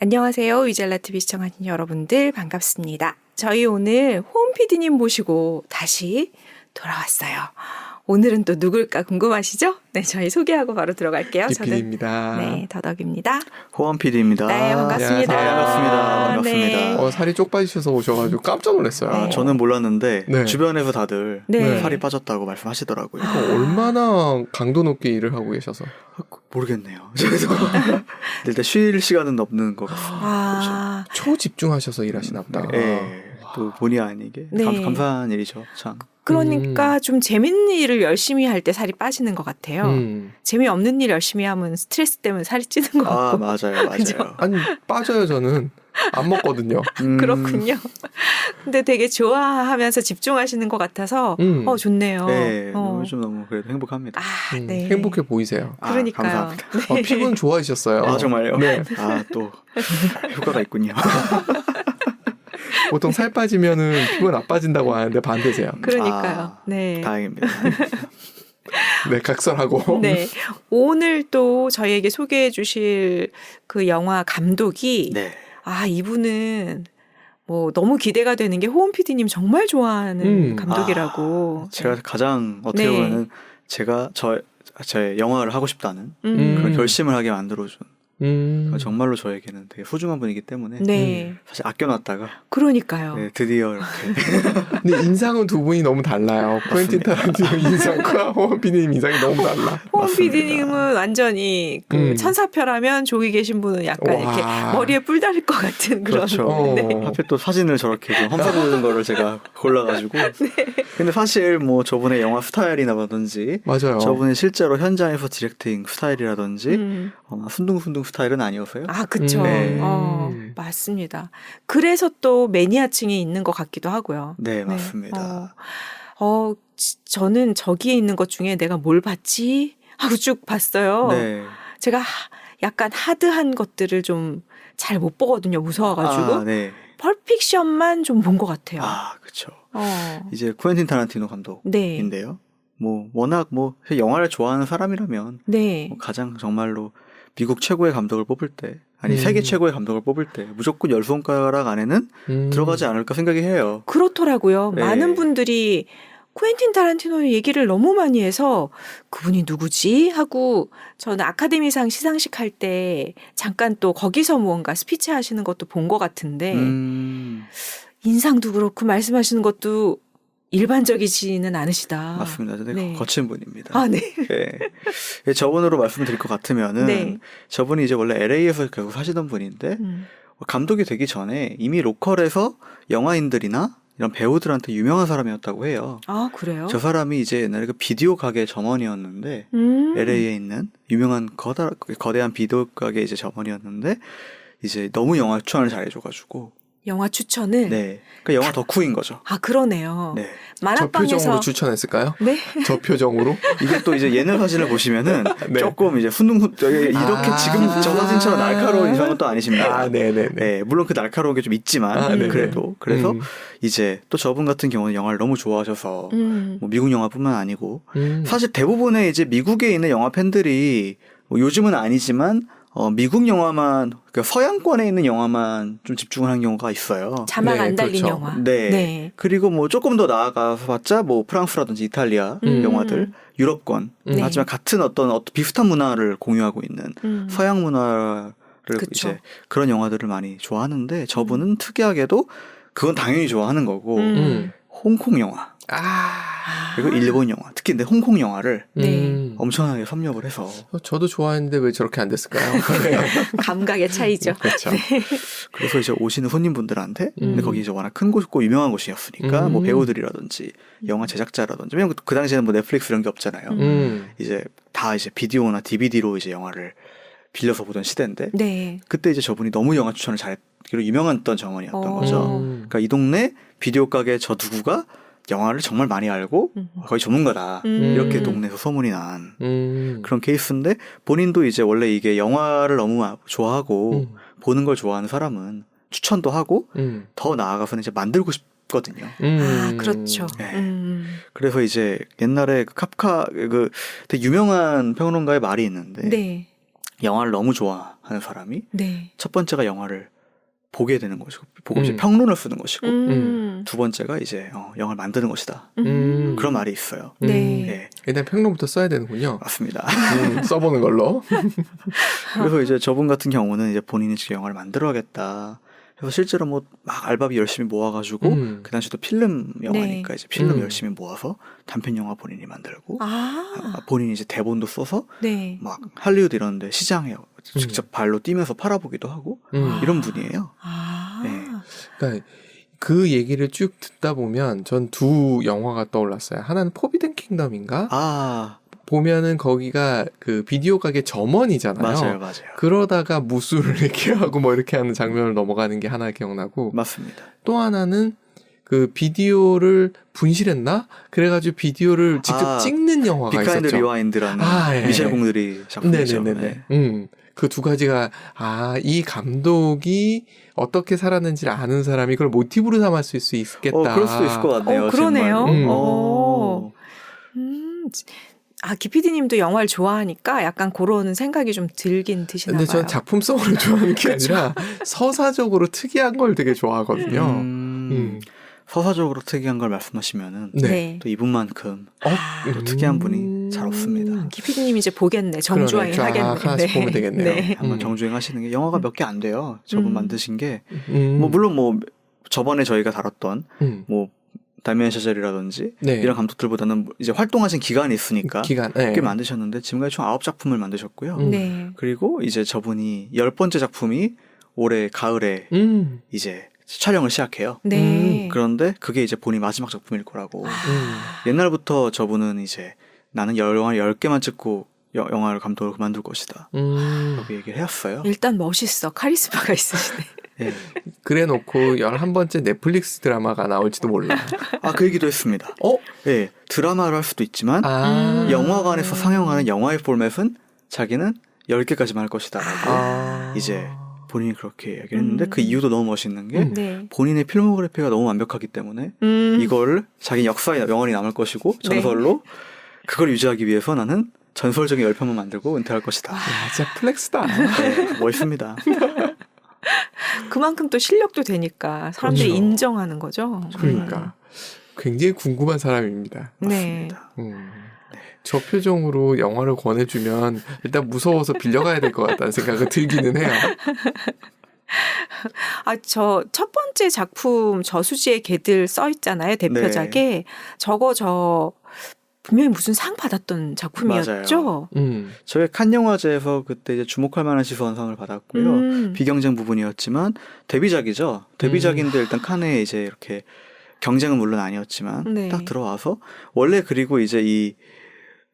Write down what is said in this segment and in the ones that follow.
안녕하세요. 위잘라TV 시청하신 여러분들 반갑습니다. 저희 오늘 호은 PD님 모시고 다시 돌아왔어요. 오늘은 또 누굴까 궁금하시죠? 네, 저희 소개하고 바로 들어갈게요. PD입니다. 네, 더덕입니다. 호원 PD입니다. 네, 반갑습니다. 네, 반갑습니다. 네. 살이 쪽 빠지셔서 오셔가지고 깜짝 놀랐어요. 네. 저는 몰랐는데 네. 주변에서 다들 네. 살이 빠졌다고 말씀하시더라고요. 얼마나 강도 높게 일을 하고 계셔서. 모르겠네요. 그래서 일단 쉴 시간은 없는 것 같습니다. 아, 초집중하셔서 일하시나 보다. 예, 또 본의 아니게 네. 감사한 일이죠. 참. 그러니까 좀 재밌는 일을 열심히 할 때 살이 빠지는 것 같아요. 재미없는 일 열심히 하면 스트레스 때문에 살이 찌는 것 아 같고. 맞아요. 그죠? 아니, 빠져요, 저는. 안 먹거든요. 그렇군요. 근데 되게 좋아하면서 집중하시는 것 같아서 좋네요. 네, 요즘 너무 그래도 행복합니다. 아, 네. 행복해 보이세요. 그러니까요. 감사합니다. 네. 피부는 좋아지셨어요. 아 정말요? 네. 아 또 효과가 있군요. 보통 살 빠지면은 피부가 나빠진다고 하는데 반대세요. 그러니까요. 네. 다행입니다. 네, 각설하고. 네. 오늘 또 저희에게 소개해 주실 그 영화 감독이 네. 이분은 뭐 너무 기대가 되는 게 호은 PD님 정말 좋아하는 감독이라고. 제가 가장 어떻게 네. 보면은 제가 제 영화를 하고 싶다는 그런 결심을 하게 만들어준 정말로 저에게는 되게 소중한 분이기 때문에 네. 사실 아껴놨다가 그러니까요. 네, 드디어 이렇게 근데 인상은 두 분이 너무 달라요. 쿠엔틴 타란티노 인상과 호원 PD님 인상이 너무 달라. 호은 맞습니다. PD님은 완전히 그 천사표라면 저기 계신 분은 약간 와. 이렇게 머리에 뿔 달릴 것 같은 그런. 그렇죠. 네. 하필 또 사진을 저렇게 좀 험사보는 거를 제가 골라가지고 근데 사실 뭐 저분의 영화 스타일이라든지 맞아요. 저분의 실제로 현장에서 디렉팅 스타일이라든지 순둥순둥 스타일은 아니어서요. 아, 그쵸. 네. 맞습니다. 그래서 또 매니아층이 있는 것 같기도 하고요. 네, 맞습니다. 저는 저기에 있는 것 중에 내가 뭘 봤지? 하고 쭉 봤어요. 네. 제가 약간 하드한 것들을 좀 잘 못 보거든요. 무서워가지고. 네. 펄픽션만 좀 본 것 같아요. 그렇죠. 어. 이제 쿠엔틴 타란티노 네. 감독인데요. 뭐 워낙 뭐 영화를 좋아하는 사람이라면 네. 뭐 가장 정말로 미국 최고의 감독을 뽑을 때 아니 세계 최고의 감독을 뽑을 때 무조건 10손가락 안에는 들어가지 않을까 생각이 해요. 그렇더라고요. 네. 많은 분들이 쿠엔틴 타란티노의 얘기를 너무 많이 해서 그분이 누구지? 하고 저는 아카데미상 시상식 할 때 잠깐 또 거기서 무언가 스피치 하시는 것도 본 것 같은데 인상도 그렇고 말씀하시는 것도 일반적이지는 않으시다. 맞습니다. 되게 네. 거친 분입니다. 아, 네. 네. 저분으로 말씀드릴 것 같으면은 네. 저분이 이제 원래 LA에서 계속 사시던 분인데 감독이 되기 전에 이미 로컬에서 영화인들이나 이런 배우들한테 유명한 사람이었다고 해요. 아, 그래요? 저 사람이 이제 옛날에 그 비디오 가게 점원이었는데 LA에 있는 유명한 거대한 비디오 가게 이제 점원이었는데 이제 너무 영화 추천을 잘해줘가지고 영화 추천을? 네, 그러니까 영화 덕후인 거죠. 아, 그러네요. 네, 저 만화방에서 표정으로 추천했을까요? 네. 저 표정으로? 이게 또 이제 예능 사진을 보시면은 네. 조금 이제 이렇게 지금 저 사진처럼 날카로운 이상은 또 아니십니다. 네네네. 네, 물론 그 날카로운 게 좀 있지만 네네. 그래도 그래서 이제 또 저분 같은 경우는 영화를 너무 좋아하셔서 뭐 미국 영화뿐만 아니고 사실 대부분의 이제 미국에 있는 영화 팬들이 뭐 요즘은 아니지만 미국 영화만 그러니까 서양권에 있는 영화만 좀 집중을 한 경우가 있어요. 자막 네, 안 달린 그렇죠. 영화. 네. 네. 그리고 뭐 조금 더 나아가서 봤자 뭐 프랑스라든지 이탈리아 영화들, 유럽권. 네. 하지만 같은 어떤 비슷한 문화를 공유하고 있는 서양 문화를 그쵸. 이제 그런 영화들을 많이 좋아하는데 저분은 특이하게도 그건 당연히 좋아하는 거고 홍콩 영화 그리고 일본 영화 특히 근데 홍콩 영화를 네. 엄청나게 섭렵을 해서 저도 좋아했는데 왜 저렇게 안 됐을까요? 감각의 차이죠. 그렇죠. 그래서 이제 오시는 손님분들한테 근데 거기 이제 워낙 큰 곳이고 유명한 곳이었으니까 뭐 배우들이라든지 영화 제작자라든지 왜냐면 그 당시에는 뭐 넷플릭스 이런 게 없잖아요. 이제 다 이제 비디오나 DVD로 이제 영화를 빌려서 보던 시대인데 네. 그때 이제 저분이 너무 영화 추천을 잘했기로 유명했던 정원이었던 거죠. 음. 그러니까 이 동네 비디오 가게 저 누구가 영화를 정말 많이 알고 거의 전문가다 이렇게 동네에서 소문이 난 그런 케이스인데 본인도 이제 원래 이게 영화를 너무 좋아하고 보는 걸 좋아하는 사람은 추천도 하고 더 나아가서는 이제 만들고 싶거든요. 아, 그렇죠. 네. 그래서 이제 옛날에 그 카프카 그 되게 유명한 평론가의 말이 있는데 네. 영화를 너무 좋아하는 사람이 네. 첫 번째가 영화를 보게 되는 것이고 보고 이제 평론을 쓰는 것이고 두 번째가 이제 영화를 만드는 것이다. 그런 말이 있어요. 네. 네. 일단 평론부터 써야 되는군요. 맞습니다. 써보는 걸로. 그래서 이제 저분 같은 경우는 이제 본인이 지금 영화를 만들어야겠다. 그래서 실제로 뭐 막 알바비 열심히 모아가지고 그 당시도 필름 영화니까 네. 이제 필름 열심히 모아서 단편 영화 본인이 만들고 본인이 이제 대본도 써서 네. 막 할리우드 이런데 시장에 직접 발로 뛰면서 팔아보기도 하고 이런 분이에요. 네. 그러니까 그 얘기를 쭉 듣다 보면 전 두 영화가 떠올랐어요. 하나는 포비든 킹덤인가? 보면은 거기가 그 비디오 가게 점원이잖아요. 맞아요. 그러다가 무술을 이렇게 하고 뭐 이렇게 하는 장면을 넘어가는 게 하나 기억나고. 맞습니다. 또 하나는 그 비디오를 분실했나? 그래가지고 비디오를 직접 찍는 영화가 있었죠. 비카인드 리와인드라는 예. 미셸 공들이 작품이죠. 네네네. 그 두 가지가 이 감독이 어떻게 살았는지를 아는 사람이 그걸 모티브로 삼을 수 있겠다. 그럴 수도 있을 것 같네요. 그러네요. 정말. 기피디님도 영화를 좋아하니까 약간 그런 생각이 좀 들긴 드시나 봐요. 근데 전 작품성으로 좋아하는 게 아니라 서사적으로 특이한 걸 되게 좋아하거든요. 서사적으로 특이한 걸 말씀하시면은 네. 또 이분만큼 또 특이한 분이 잘 없습니다. 기피디님 이제 보겠네. 정주행 하겠네. 하나씩 보면 되겠네요. 네. 한번 정주행 하시는 게 영화가 몇 개 안 돼요. 저분 만드신 게 뭐 물론 뭐 저번에 저희가 다뤘던 뭐 다미안 샤젤이라든지 이런 감독들보다는 이제 활동하신 기간이 있으니까 꽤 만드셨는데 지금까지 총 9작품을 만드셨고요. 그리고 이제 저분이 10번째 작품이 올해 가을에 이제 촬영을 시작해요. 네. 그런데 그게 이제 본인 마지막 작품일 거라고. 옛날부터 저분은 이제 나는 영화 10개만 찍고 영화를 감독을 그만둘 것이다. 그렇게 얘기를 했어요. 일단 멋있어. 카리스마가 있으시네. 네. 그래 놓고 11번째 넷플릭스 드라마가 나올지도 몰라. 그 얘기도 했습니다. 네, 드라마를 할 수도 있지만 영화관에서 상영하는 영화의 포맷은 자기는 10개까지만 할 것이다 라고 이제 본인이 그렇게 얘기를 했는데 그 이유도 너무 멋있는 게 본인의 필모그래피가 너무 완벽하기 때문에 이걸 자기 역사에 영원히 남을 것이고 전설로 그걸 유지하기 위해서 나는 전설적인 10편만 만들고 은퇴할 것이다. 진짜 플렉스다. 네, 멋있습니다. 그만큼 또 실력도 되니까 사람들이 그렇죠. 인정하는 거죠. 그러니까 굉장히 궁금한 사람입니다. 네. 저 표정으로 영화를 권해주면 일단 무서워서 빌려가야 될 것 같다는 생각이 들기는 해요. 저 첫 번째 작품 저수지의 개들 써 있잖아요. 대표작에. 저거 분명히 무슨 상 받았던 작품이었죠. 저희 칸 영화제에서 그때 이제 주목할 만한 시선상을 받았고요. 비경쟁 부분이었지만 데뷔작이죠. 데뷔작인데 일단 칸에 이제 이렇게 경쟁은 물론 아니었지만 딱 들어와서 원래 그리고 이제 이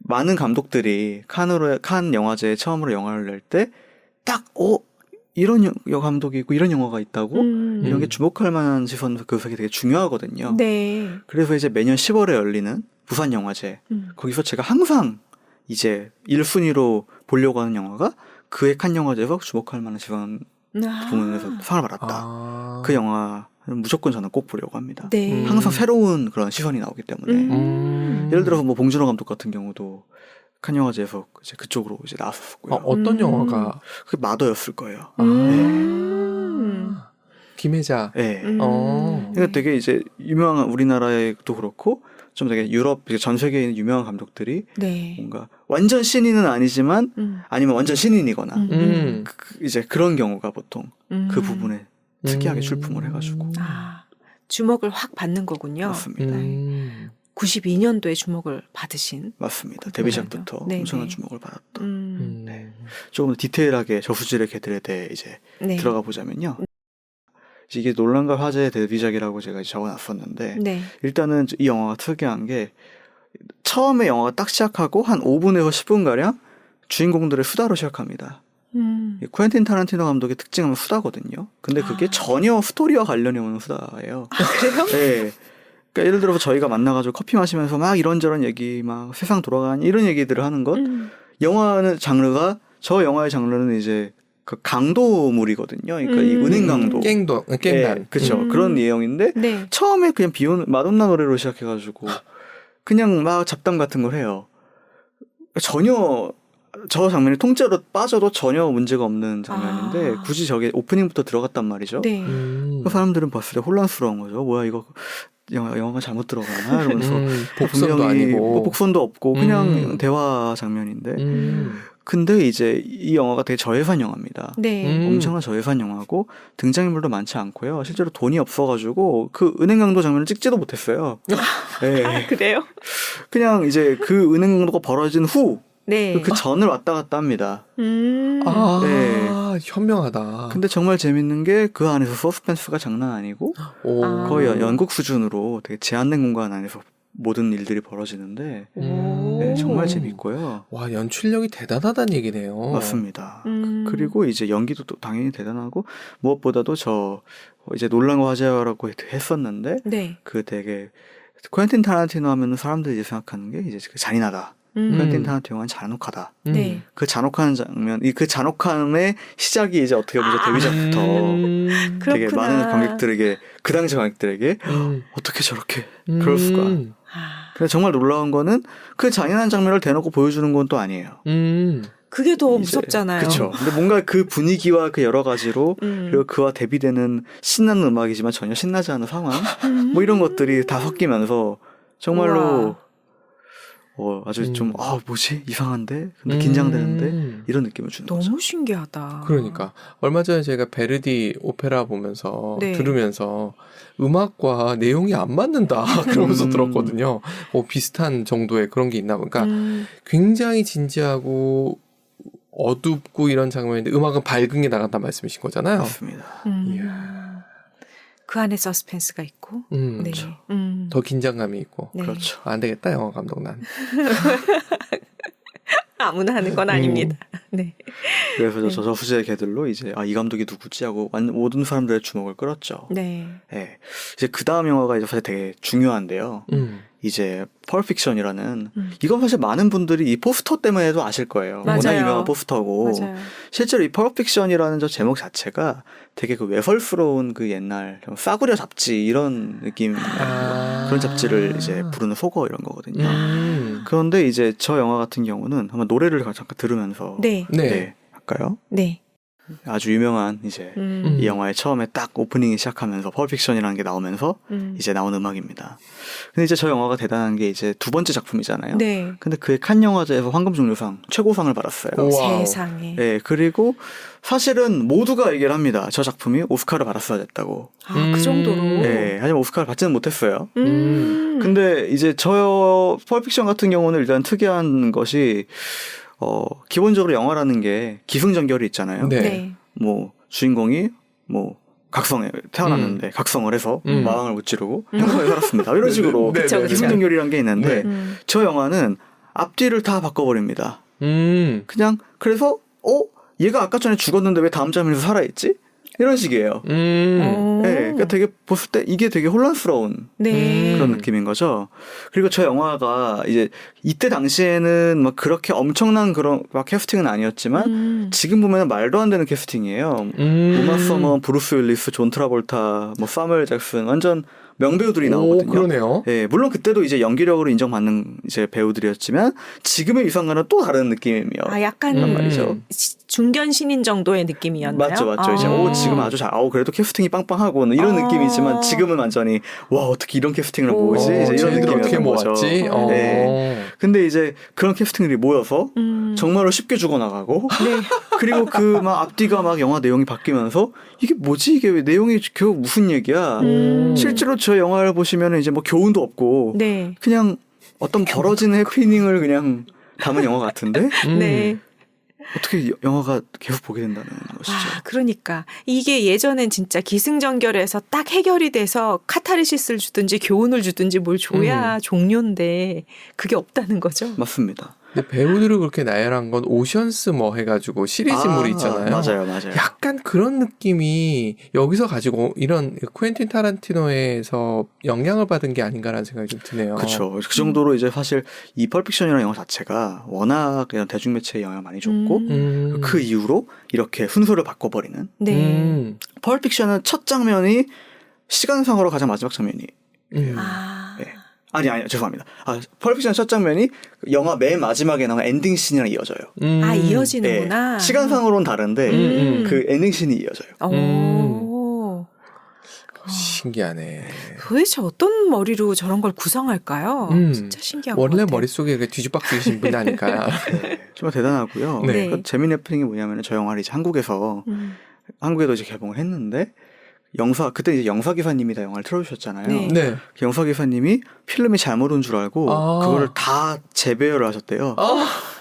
많은 감독들이 칸 영화제에 처음으로 영화를 낼 때 딱 이런 감독이 있고 이런 영화가 있다고 이런 게 주목할 만한 시선 그게 되게 중요하거든요. 네. 그래서 이제 매년 10월에 열리는 부산 영화제 거기서 제가 항상 이제 1순위로 보려고 하는 영화가 그의 칸 영화제에서 주목할 만한 시선 부문에서 상을 받았다. 그 영화 무조건 저는 꼭 보려고 합니다. 네. 항상 새로운 그런 시선이 나오기 때문에 예를 들어서 뭐 봉준호 감독 같은 경우도 칸 영화제에서 이제 그쪽으로 이제 나왔었고요. 어떤 영화가? 그게 마더였을 거예요. 김혜자. 네. 그러니까 되게 이제 유명한 우리나라에도 그렇고 좀 되게 유럽 전 세계에 있는 유명한 감독들이 뭔가 완전 신인은 아니지만 아니면 완전 신인이거나 이제 그런 경우가 보통 그 부분에 특이하게 출품을 해가지고 주목을 확 받는 거군요. 맞습니다. 92년도에 주목을 받으신. 맞습니다. 데뷔작부터 엄청난 주목을 받았던. 조금 더 디테일하게 저수지의 개들에 대해 이제 들어가 보자면요. 이게 논란과 화제의 데뷔작이라고 제가 적어놨었는데 일단은 이 영화가 특이한 게 처음에 영화가 딱 시작하고 한 5분에서 10분가량 주인공들의 수다로 시작합니다. 쿠엔틴 타란티노 감독의 특징은 수다거든요. 근데 그게 전혀 스토리와 관련이 없는 수다예요. 그래요? 네. 그러니까 예를 들어서 저희가 만나가지고 커피 마시면서 막 이런저런 얘기, 막 세상 돌아가니 이런 얘기들을 하는 것. 영화는 장르가 저 영화의 장르는 이제 그 강도물이거든요. 그러니까 이 은행 강도, 깽단, 네, 그렇죠. 그런 내용인데 처음에 그냥 마돈나 노래로 시작해가지고 그냥 막 잡담 같은 걸 해요. 전혀 저 장면이 통째로 빠져도 전혀 문제가 없는 장면인데 굳이 저게 오프닝부터 들어갔단 말이죠. 네. 그 사람들은 봤을 때 혼란스러운 거죠. 뭐야 이거 영화가 잘못 들어가나 이러면서 복선도 아니고 뭐 복선도 없고 그냥 대화 장면인데 근데 이제 이 영화가 되게 저예산 영화입니다. 네. 엄청난 저예산 영화고 등장인물도 많지 않고요. 실제로 돈이 없어가지고 그 은행 강도 장면을 찍지도 못했어요. 네. 아, 그래요? 그냥 이제 그 은행 강도가 벌어진 후 네. 그 전을 왔다 갔다 합니다. 아, 네. 현명하다. 근데 정말 재밌는 게 그 안에서 서스펜스가 장난 아니고 거의 연극 수준으로 되게 제한된 공간 안에서 모든 일들이 벌어지는데 네, 정말 재밌고요. 와, 연출력이 대단하다는 얘기네요. 맞습니다. 그리고 이제 연기도 또 당연히 대단하고 무엇보다도 저 이제 논란과 화제라고 했었는데 네. 그 되게 퀸틴 타란티노 하면 사람들이 이제 생각하는 게 이제 그 잔인하다. 퀸틴 타란티노는 잔혹하다. 네. 그 잔혹한 장면, 그 잔혹함의 시작이 이제 어떻게 보면 데뷔작부터 되게 그렇구나. 많은 관객들에게 그 당시 관객들에게 어떻게 저렇게 그럴 수가. 그래서 정말 놀라운 거는 그 잔인한 장면을 대놓고 보여주는 건 또 아니에요. 그게 더 무섭잖아요. 그렇죠. 근데 뭔가 그 분위기와 그 여러 가지로 그리고 그와 대비되는 신나는 음악이지만 전혀 신나지 않은 상황, 뭐 이런 것들이 다 섞이면서 정말로 아주 좀 뭐지 이상한데 근데 긴장되는데 이런 느낌을 주는 거죠. 너무 신기하다. 그러니까 얼마 전에 제가 베르디 오페라 보면서 네. 들으면서 음악과 내용이 안 맞는다 그러면서 들었거든요. 비슷한 정도의 그런 게 있나 보니까 굉장히 진지하고 어둡고 이런 장면인데 음악은 밝은 게 나간단 말씀이신 거잖아요. 맞습니다. 그 안에 서스펜스가 있고 네. 그렇죠. 더 긴장감이 있고. 네. 그렇죠. 안 되겠다 영화 감독 난. 아무나 하는 건 아닙니다. 네. 그래서 저 후세 개들로 이제 이 감독이 누구지 하고 모든 사람들의 주목을 끌었죠. 네. 네. 이제 그 다음 영화가 이제 사실 되게 중요한데요. 이제 펄픽션이라는 이건 사실 많은 분들이 이 포스터 때문에도 아실 거예요. 맞아요. 워낙 유명한 포스터고 맞아요. 실제로 이 펄픽션이라는 저 제목 자체가 되게 그 외설스러운 그 옛날 싸구려 잡지 이런 느낌 그런 잡지를 이제 부르는 속어 이런 거거든요. 그런데 이제 저 영화 같은 경우는 한번 노래를 잠깐 들으면서 네. 할까요? 네. 아주 유명한 이제 이 영화의 처음에 딱 오프닝이 시작하면서 펄픽션이라는 게 나오면서 이제 나온 음악입니다. 근데 이제 저 영화가 대단한 게 이제 두 번째 작품이잖아요. 네. 근데 그의 칸 영화제에서 황금종려상 최고상을 받았어요. 와우. 세상에. 네, 그리고 사실은 모두가 얘기를 합니다. 저 작품이 오스카를 받았어야 됐다고. 그 정도로. 네, 하지만 오스카를 받지는 못했어요. 근데 이제 저 펄픽션 같은 경우는 일단 특이한 것이 기본적으로 영화라는 게 기승전결이 있잖아요. 네. 네. 뭐 주인공이 뭐 각성에 태어났는데 각성을 해서 마왕을 무찌르고 행복하게 살았습니다. 이런 식으로 그쵸, 그쵸. 기승전결이란 게 있는데 네. 저 영화는 앞뒤를 다 바꿔버립니다. 그냥 그래서 얘가 아까 전에 죽었는데 왜 다음 장면에서 살아있지? 이런 식이에요. 네, 그러니까 되게 봤을 때 이게 되게 혼란스러운 네. 그런 느낌인 거죠. 그리고 저 영화가 이제 이때 당시에는 막 그렇게 엄청난 그런 막 캐스팅은 아니었지만 지금 보면 말도 안 되는 캐스팅이에요. 우마 서먼, 브루스 윌리스, 존 트라볼타, 뭐 사무엘 잭슨 완전 명배우들이 나오거든요. 그러네요. 예, 물론 그때도 이제 연기력으로 인정받는 이제 배우들이었지만 지금의 위상과는 또 다른 느낌이요. 약간 말이죠. 중견 신인 정도의 느낌이었나요? 맞죠. 이제 지금 아주 잘, 그래도 캐스팅이 빵빵하고 이런 느낌이지만 지금은 완전히 와 어떻게 이런 캐스팅을 모으지? 이제 이런 쟤네들 어떻게 느낌이었던 거죠. 모았지? 네. 근데 이제 그런 캐스팅들이 모여서 정말로 쉽게 죽어나가고 그리고 그 막 앞뒤가 막 영화 내용이 바뀌면서 이게 뭐지? 이게 왜 내용이 결국 무슨 얘기야? 실제로 저 영화를 보시면 이제 뭐 교훈도 없고 네. 그냥 어떤 벌어지는 해프닝을 그냥 담은 영화 같은데 네. 어떻게 영화가 계속 보게 된다는 것이죠. 그러니까 이게 예전엔 진짜 기승전결해서 딱 해결이 돼서 카타르시스를 주든지 교훈을 주든지 뭘 줘야 종료인데 그게 없다는 거죠. 맞습니다. 근데 배우들을 그렇게 나열한 건 오션스 뭐 해가지고 시리즈물이 있잖아요. 맞아요. 약간 그런 느낌이 여기서 가지고 이런 퀸틴 타란티노에서 영향을 받은 게 아닌가라는 생각이 좀 드네요. 그렇죠. 그 정도로 이제 사실 이 펄픽션이라는 영화 자체가 워낙 그냥 대중매체에 영향을 많이 줬고 그 이후로 이렇게 순서를 바꿔버리는. 네. 펄픽션은 첫 장면이 시간상으로 가장 마지막 장면이. 음. 네. 아니 죄송합니다. 펄픽션 첫 장면이 영화 맨 마지막에 나온 엔딩 씬이랑 이어져요. 이어지는구나. 네. 시간상으로는 다른데 그 엔딩 씬이 이어져요. 신기하네. 도대체 어떤 머리로 저런 걸 구성할까요? 진짜 신기한 것 원래 같아요. 머릿속에 뒤죽박죽이신 분이 아닐까. 네, 정말 대단하고요. 네. 그 재미있는 해프닝이 뭐냐면 저 영화를 이제 한국에서 한국에도 이제 개봉을 했는데 그때 이제 영사 기사님이 다 영화를 틀어주셨잖아요. 네. 네. 그 영사 기사님이 필름이 잘못 온 줄 알고 그거를 다 재배열을 하셨대요.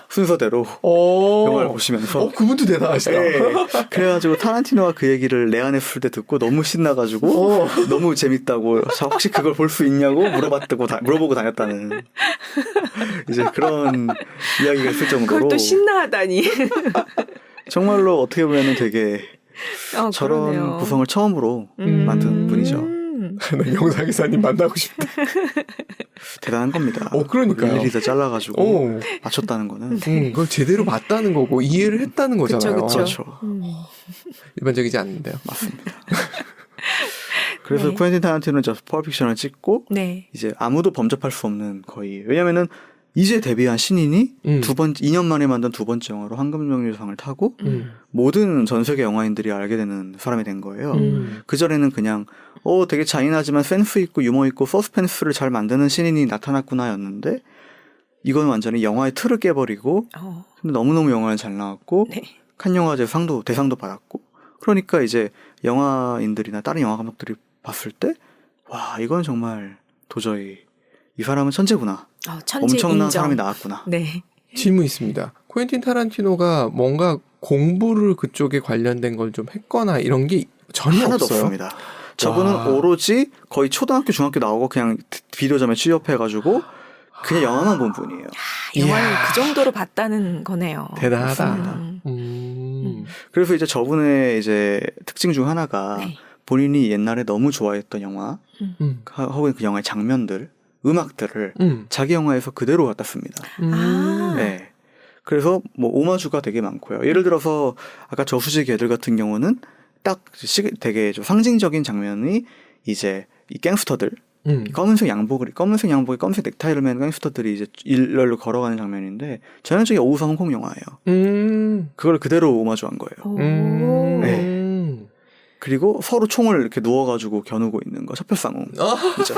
순서대로 영화를 보시면서. 그분도 대단하시다. 네. 그래가지고 타란티노가 그 얘기를 내한했을 때 듣고 너무 신나가지고 너무 재밌다고 혹시 그걸 볼 수 있냐고 물어보고 다녔다는 이제 그런 이야기가 있을 정도로. 그걸 또 신나하다니. 정말로 어떻게 보면 되게 저런 그러네요. 구성을 처음으로 만든 분이죠. 영사기사님 만나고 싶다. 대단한 겁니다. 그러니까요. 일일이 다 잘라가지고 맞췄다는 거는. 그걸 제대로 봤다는 거고 이해를 했다는 거잖아요. 그렇죠. 일반적이지 않는데요. 맞습니다. 그래서 네. 쿠엔틴 타란티노는 저 펄픽션을 찍고 네. 이제 아무도 범접할 수 없는 거의. 왜냐면은 이제 데뷔한 신인이 2년 만에 만든 두 번째 영화로 황금종려상을 타고 모든 전 세계 영화인들이 알게 되는 사람이 된 거예요. 그전에는 그냥 되게 잔인하지만 센스 있고 유머 있고 서스펜스를 잘 만드는 신인이 나타났구나였는데 이건 완전히 영화의 틀을 깨버리고 근데 너무너무 영화에 잘 나왔고 네. 칸 영화제 대상도 받았고 그러니까 이제 영화인들이나 다른 영화 감독들이 봤을 때 와 이건 정말 도저히 이 사람은 천재구나. 천재 엄청난 인정. 사람이 나왔구나. 네. 질문 있습니다. 쿠엔틴 타란티노가 뭔가 공부를 그쪽에 관련된 걸 좀 했거나 이런 게 전혀 하나도 없어요. 없습니다. 저분은 오로지 거의 초등학교, 중학교 나오고 그냥 비디오점에 취업해가지고 그냥 영화만 본 분이에요. 영화를 이야. 그 정도로 봤다는 거네요. 대단하다. 그래서 이제 저분의 이제 특징 중 하나가 네. 본인이 옛날에 너무 좋아했던 영화 혹은 그 영화의 장면들, 음악들을 자기 영화에서 그대로 갖다 씁니다. 네. 그래서 뭐 오마주가 되게 많고요. 예를 들어서 아까 저수지 개들 같은 경우는 딱 되게 좀 상징적인 장면이 이제 이 갱스터들 검은색 양복에 검은색 넥타이를 맨 갱스터들이 이제 일렬로 걸어가는 장면인데 전형적인 오후성 홍콩 영화예요. 그걸 그대로 오마주한 거예요. 네. 그리고 서로 총을 이렇게 누워가지고 겨누고 있는 거 첩혈상웅. 그죠?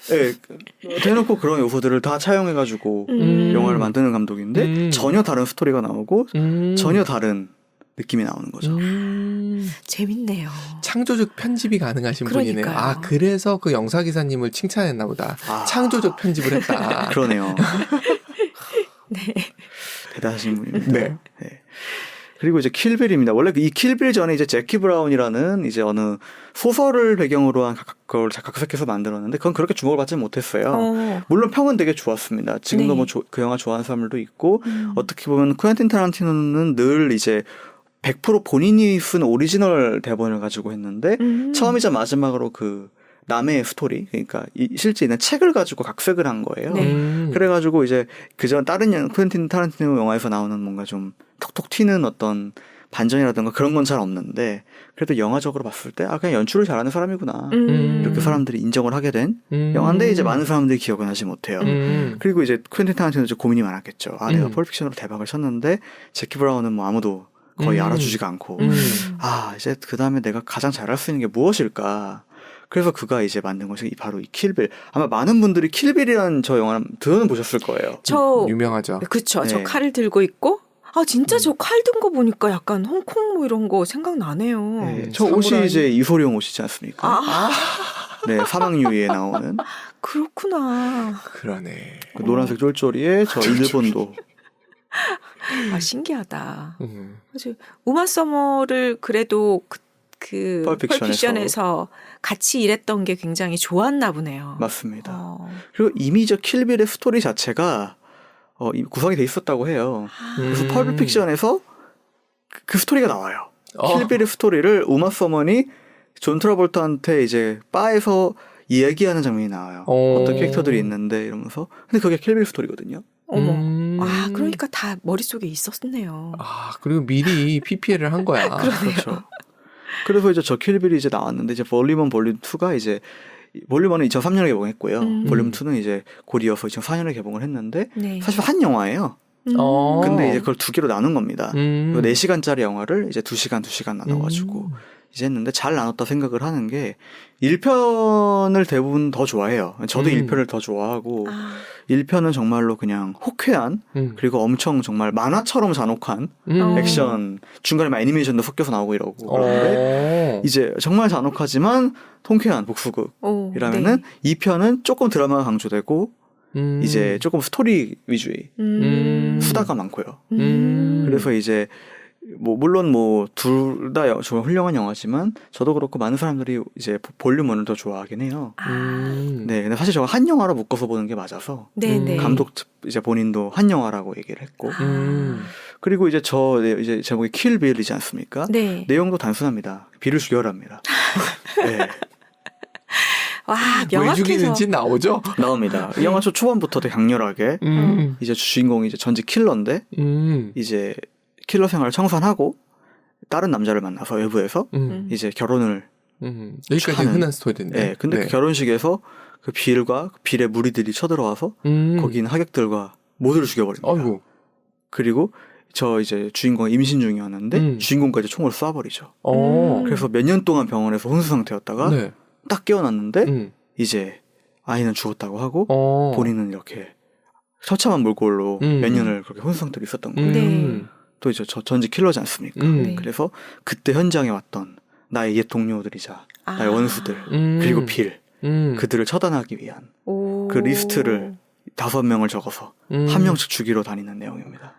네, 대놓고 그런 요소들을 다 차용해가지고 영화를 만드는 감독인데 전혀 다른 스토리가 나오고 전혀 다른 느낌이 나오는 거죠. 재밌네요. 창조적 편집이 가능하신 분이네요. 그러니까요. 그래서 그 영사기사님을 칭찬했나 보다. 창조적 편집을 했다. 그러네요. 네. 대단하신 분입니다. 네. 네. 그리고 이제 킬빌입니다. 원래 이 킬빌 전에 이제 제키 브라운이라는 이제 어느 소설을 배경으로 한 그걸 각색해서 만들었는데 그건 그렇게 주목을 받지 못했어요. 물론 평은 되게 좋았습니다. 지금도 네. 뭐 그 영화 좋아하는 사람들도 있고 어떻게 보면 쿠엔틴 타란티노는 늘 이제 100% 본인이 쓴 오리지널 대본을 가지고 했는데 처음이자 마지막으로 그 남의 스토리 그러니까 실제 있는 책을 가지고 각색을 한 거예요. 네. 그래가지고 이제 그전 다른 쿠엔틴 타란티노 영화에서 나오는 뭔가 좀 톡톡 튀는 어떤 반전이라든가 그런 건 잘 없는데 그래도 영화적으로 봤을 때 그냥 연출을 잘하는 사람이구나 이렇게 사람들이 인정을 하게 된 영화인데 이제 많은 사람들이 기억은 하지 못해요. 그리고 이제 쿠엔틴 타란티노는 이제 고민이 많았겠죠. 내가 펄픽션으로 대박을 쳤는데 제키 브라운은 뭐 아무도 거의 알아주지가 않고 이제 그 다음에 내가 가장 잘할 수 있는 게 무엇일까? 그래서 그가 이제 만든 것이 바로 이 킬빌. 아마 많은 분들이 킬빌이라는 저 영화를 들어는 보셨을 거예요. 유명하죠. 그쵸. 네. 저 칼을 들고 있고 진짜 저 칼 든 거 보니까 약간 홍콩 뭐 이런 거 생각나네요. 네, 저 옷이 이제 이소룡 옷이지 않습니까? 네, 사막유이에 나오는. 그렇구나. 그러네. 그 노란색 쫄쫄이에 저 일본도. 신기하다. 그래서 우마 서머를 그래도 그 펄픽션에서 같이 일했던 게 굉장히 좋았나 보네요. 맞습니다. 그리고 이미 저 킬빌의 스토리 자체가 구성이 돼 있었다고 해요. 그래서 펄픽션에서 그 스토리가 나와요. 킬빌의 스토리를 우마 서머니 존 트라볼타한테 이제 바에서 얘기하는 장면이 나와요. 어떤 캐릭터들이 있는데 이러면서. 근데 그게 킬빌 스토리거든요. 어머. 그러니까 다 머릿속에 있었네요. 그리고 미리 PPL을 한 거야. 그러네요. 그렇죠. 그래서 이제 저 킬빌이 이제 나왔는데 이제 볼륨 1, 볼륨 2가 이제 볼륨 1은 2003년에 개봉했고요. 볼륨 2는 이제 곧 이어서 2004년에 개봉을 했는데 네. 사실 한 영화예요. 근데 이제 그걸 두 개로 나눈 겁니다. 4시간짜리 영화를 이제 2시간 나눠가지고 이제 했는데 잘 나눴다 생각을 하는 게 1편을 대부분 더 좋아해요. 저도 1편을 더 좋아하고 1편은 정말로 그냥 호쾌한 그리고 엄청 정말 만화처럼 잔혹한 액션 중간에 막 애니메이션도 섞여서 나오고 이러고 그런데 이제 정말 잔혹하지만 통쾌한 복수극이라면은 네. 2편은 조금 드라마가 강조되고 이제 조금 스토리 위주의 수다가 많고요. 그래서 이제 뭐 물론 뭐 둘 다 정말 훌륭한 영화지만 저도 그렇고 많은 사람들이 이제 볼륨 1을 더 좋아하긴 해요. 네, 근데 사실 저가 한 영화로 묶어서 보는 게 맞아서 감독 이제 본인도 한 영화라고 얘기를 했고 그리고 이제 이제 제목이 킬빌이지 않습니까? 네. 내용도 단순합니다. 빌을 죽여라입니다. 네. 와, 명확해서. 왜 죽이는지 나오죠? 나옵니다. 이 영화 초반부터 되게 강렬하게 이제 주인공이 이제 전직 킬러인데 이제 킬러 생활을 청산하고 다른 남자를 만나서 외부에서 이제 결혼을 여기까지 하는. 흔한 스토리인데. 네, 근데 네. 그 결혼식에서 그 빌과 그 빌의 무리들이 쳐들어와서 거기 있는 하객들과 모두를 죽여버립니다. 아이고. 그리고 저 이제 주인공이 임신 중이었는데 주인공까지 총으로 쏴버리죠. 그래서 몇 년 동안 병원에서 혼수 상태였다가 네. 딱 깨어났는데 이제 아이는 죽었다고 하고 본인은 이렇게 처참한 몰골로 몇 년을 그렇게 혼수 상태로 있었던 거예요. 네. 또 이제 저 전직 킬러지 않습니까? 네. 그래서 그때 현장에 왔던 나의 옛 동료들이자 나의 원수들 그리고 빌 그들을 처단하기 위한 그 리스트를 5명을 적어서 한 명씩 죽이러 다니는 내용입니다.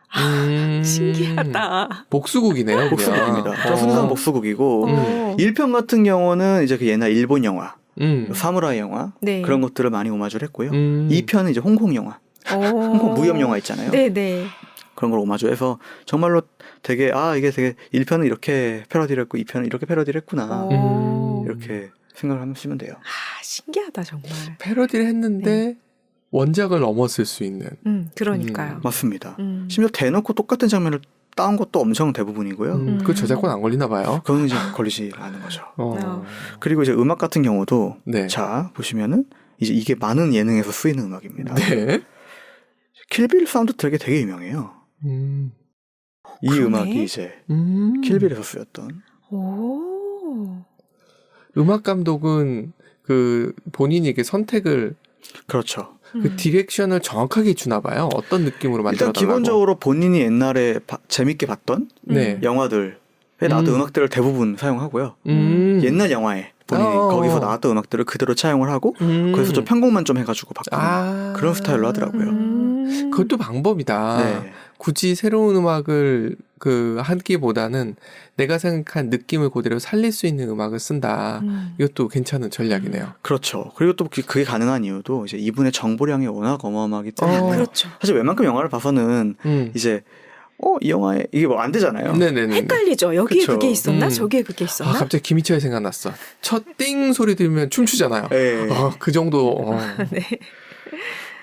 신기하다. 복수극이네요. 복수극입니다. 순수한 복수극이고 1편 같은 경우는 이제 그 옛날 일본 영화, 사무라이 영화 네. 그런 것들을 많이 오마주를 했고요. 2편은 이제 홍콩 영화, 홍콩 무협 영화 있잖아요. 네네. 그런 걸 오마주해서 정말로 되게 이게 되게 1편은 이렇게 패러디를 했고 2편은 이렇게 패러디를 했구나 이렇게 생각을 하시면 돼요. 신기하다 정말. 패러디를 했는데 네. 원작을 넘었을 수 있는. 그러니까요. 맞습니다. 심지어 대놓고 똑같은 장면을 따온 것도 엄청 대부분이고요. 그 저작권 안 걸리나 봐요. 그건 이제 걸리지 않은 거죠. 그리고 이제 음악 같은 경우도 네. 자 보시면은 이제 이게 많은 예능에서 쓰이는 음악입니다. 네. 킬빌 사운드 트랙이 되게 유명해요. 이 그러네? 음악이 이제 킬빌에서 쓰였던. 음악 감독은 그 본인이 이게 선택을 그렇죠. 그 디렉션을 정확하게 주나 봐요. 어떤 느낌으로 만들어 일단 기본적으로 본인이 옛날에 재밌게 봤던 영화들에 나왔던 음악들을 대부분 사용하고요. 옛날 영화에 본인이 거기서 나왔던 음악들을 그대로 차용을 하고 그래서 좀 편곡만 좀 해가지고 바꾸는 그런 스타일로 하더라고요. 그것도 방법이다. 네. 굳이 새로운 음악을 하기보다는 내가 생각한 느낌을 그대로 살릴 수 있는 음악을 쓴다. 이것도 괜찮은 전략이네요. 그렇죠. 그리고 또 그게 가능한 이유도 이제 이분의 정보량이 워낙 어마어마하기 때문에 그렇죠. 사실 웬만큼 영화를 봐서는 이제 이 영화에 이게 뭐 안 되잖아요. 네네네. 헷갈리죠. 여기에 그쵸. 그게 있었나? 저기에 그게 있었나? 갑자기 김희철이 생각났어. 첫 띵 소리 들으면 춤추잖아요. 네. 그 정도. 네.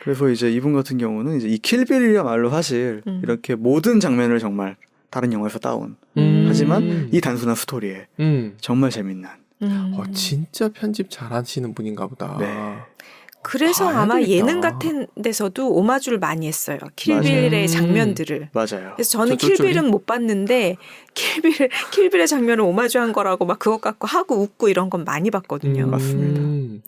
그래서 이제 이분 같은 경우는 이제 이 킬빌이야말로 사실 이렇게 모든 장면을 정말 다른 영화에서 따온 하지만 이 단순한 스토리에 정말 재밌는 진짜 편집 잘하시는 분인가 보다. 네. 그래서 아마 되겠다. 예능 같은 데서도 오마주를 많이 했어요. 킬빌의 장면들을. 맞아요. 그래서 저는 쫄쫄이? 킬빌은 못 봤는데 킬빌의 장면을 오마주한 거라고 막 그것 갖고 하고 웃고 이런 건 많이 봤거든요. 맞습니다.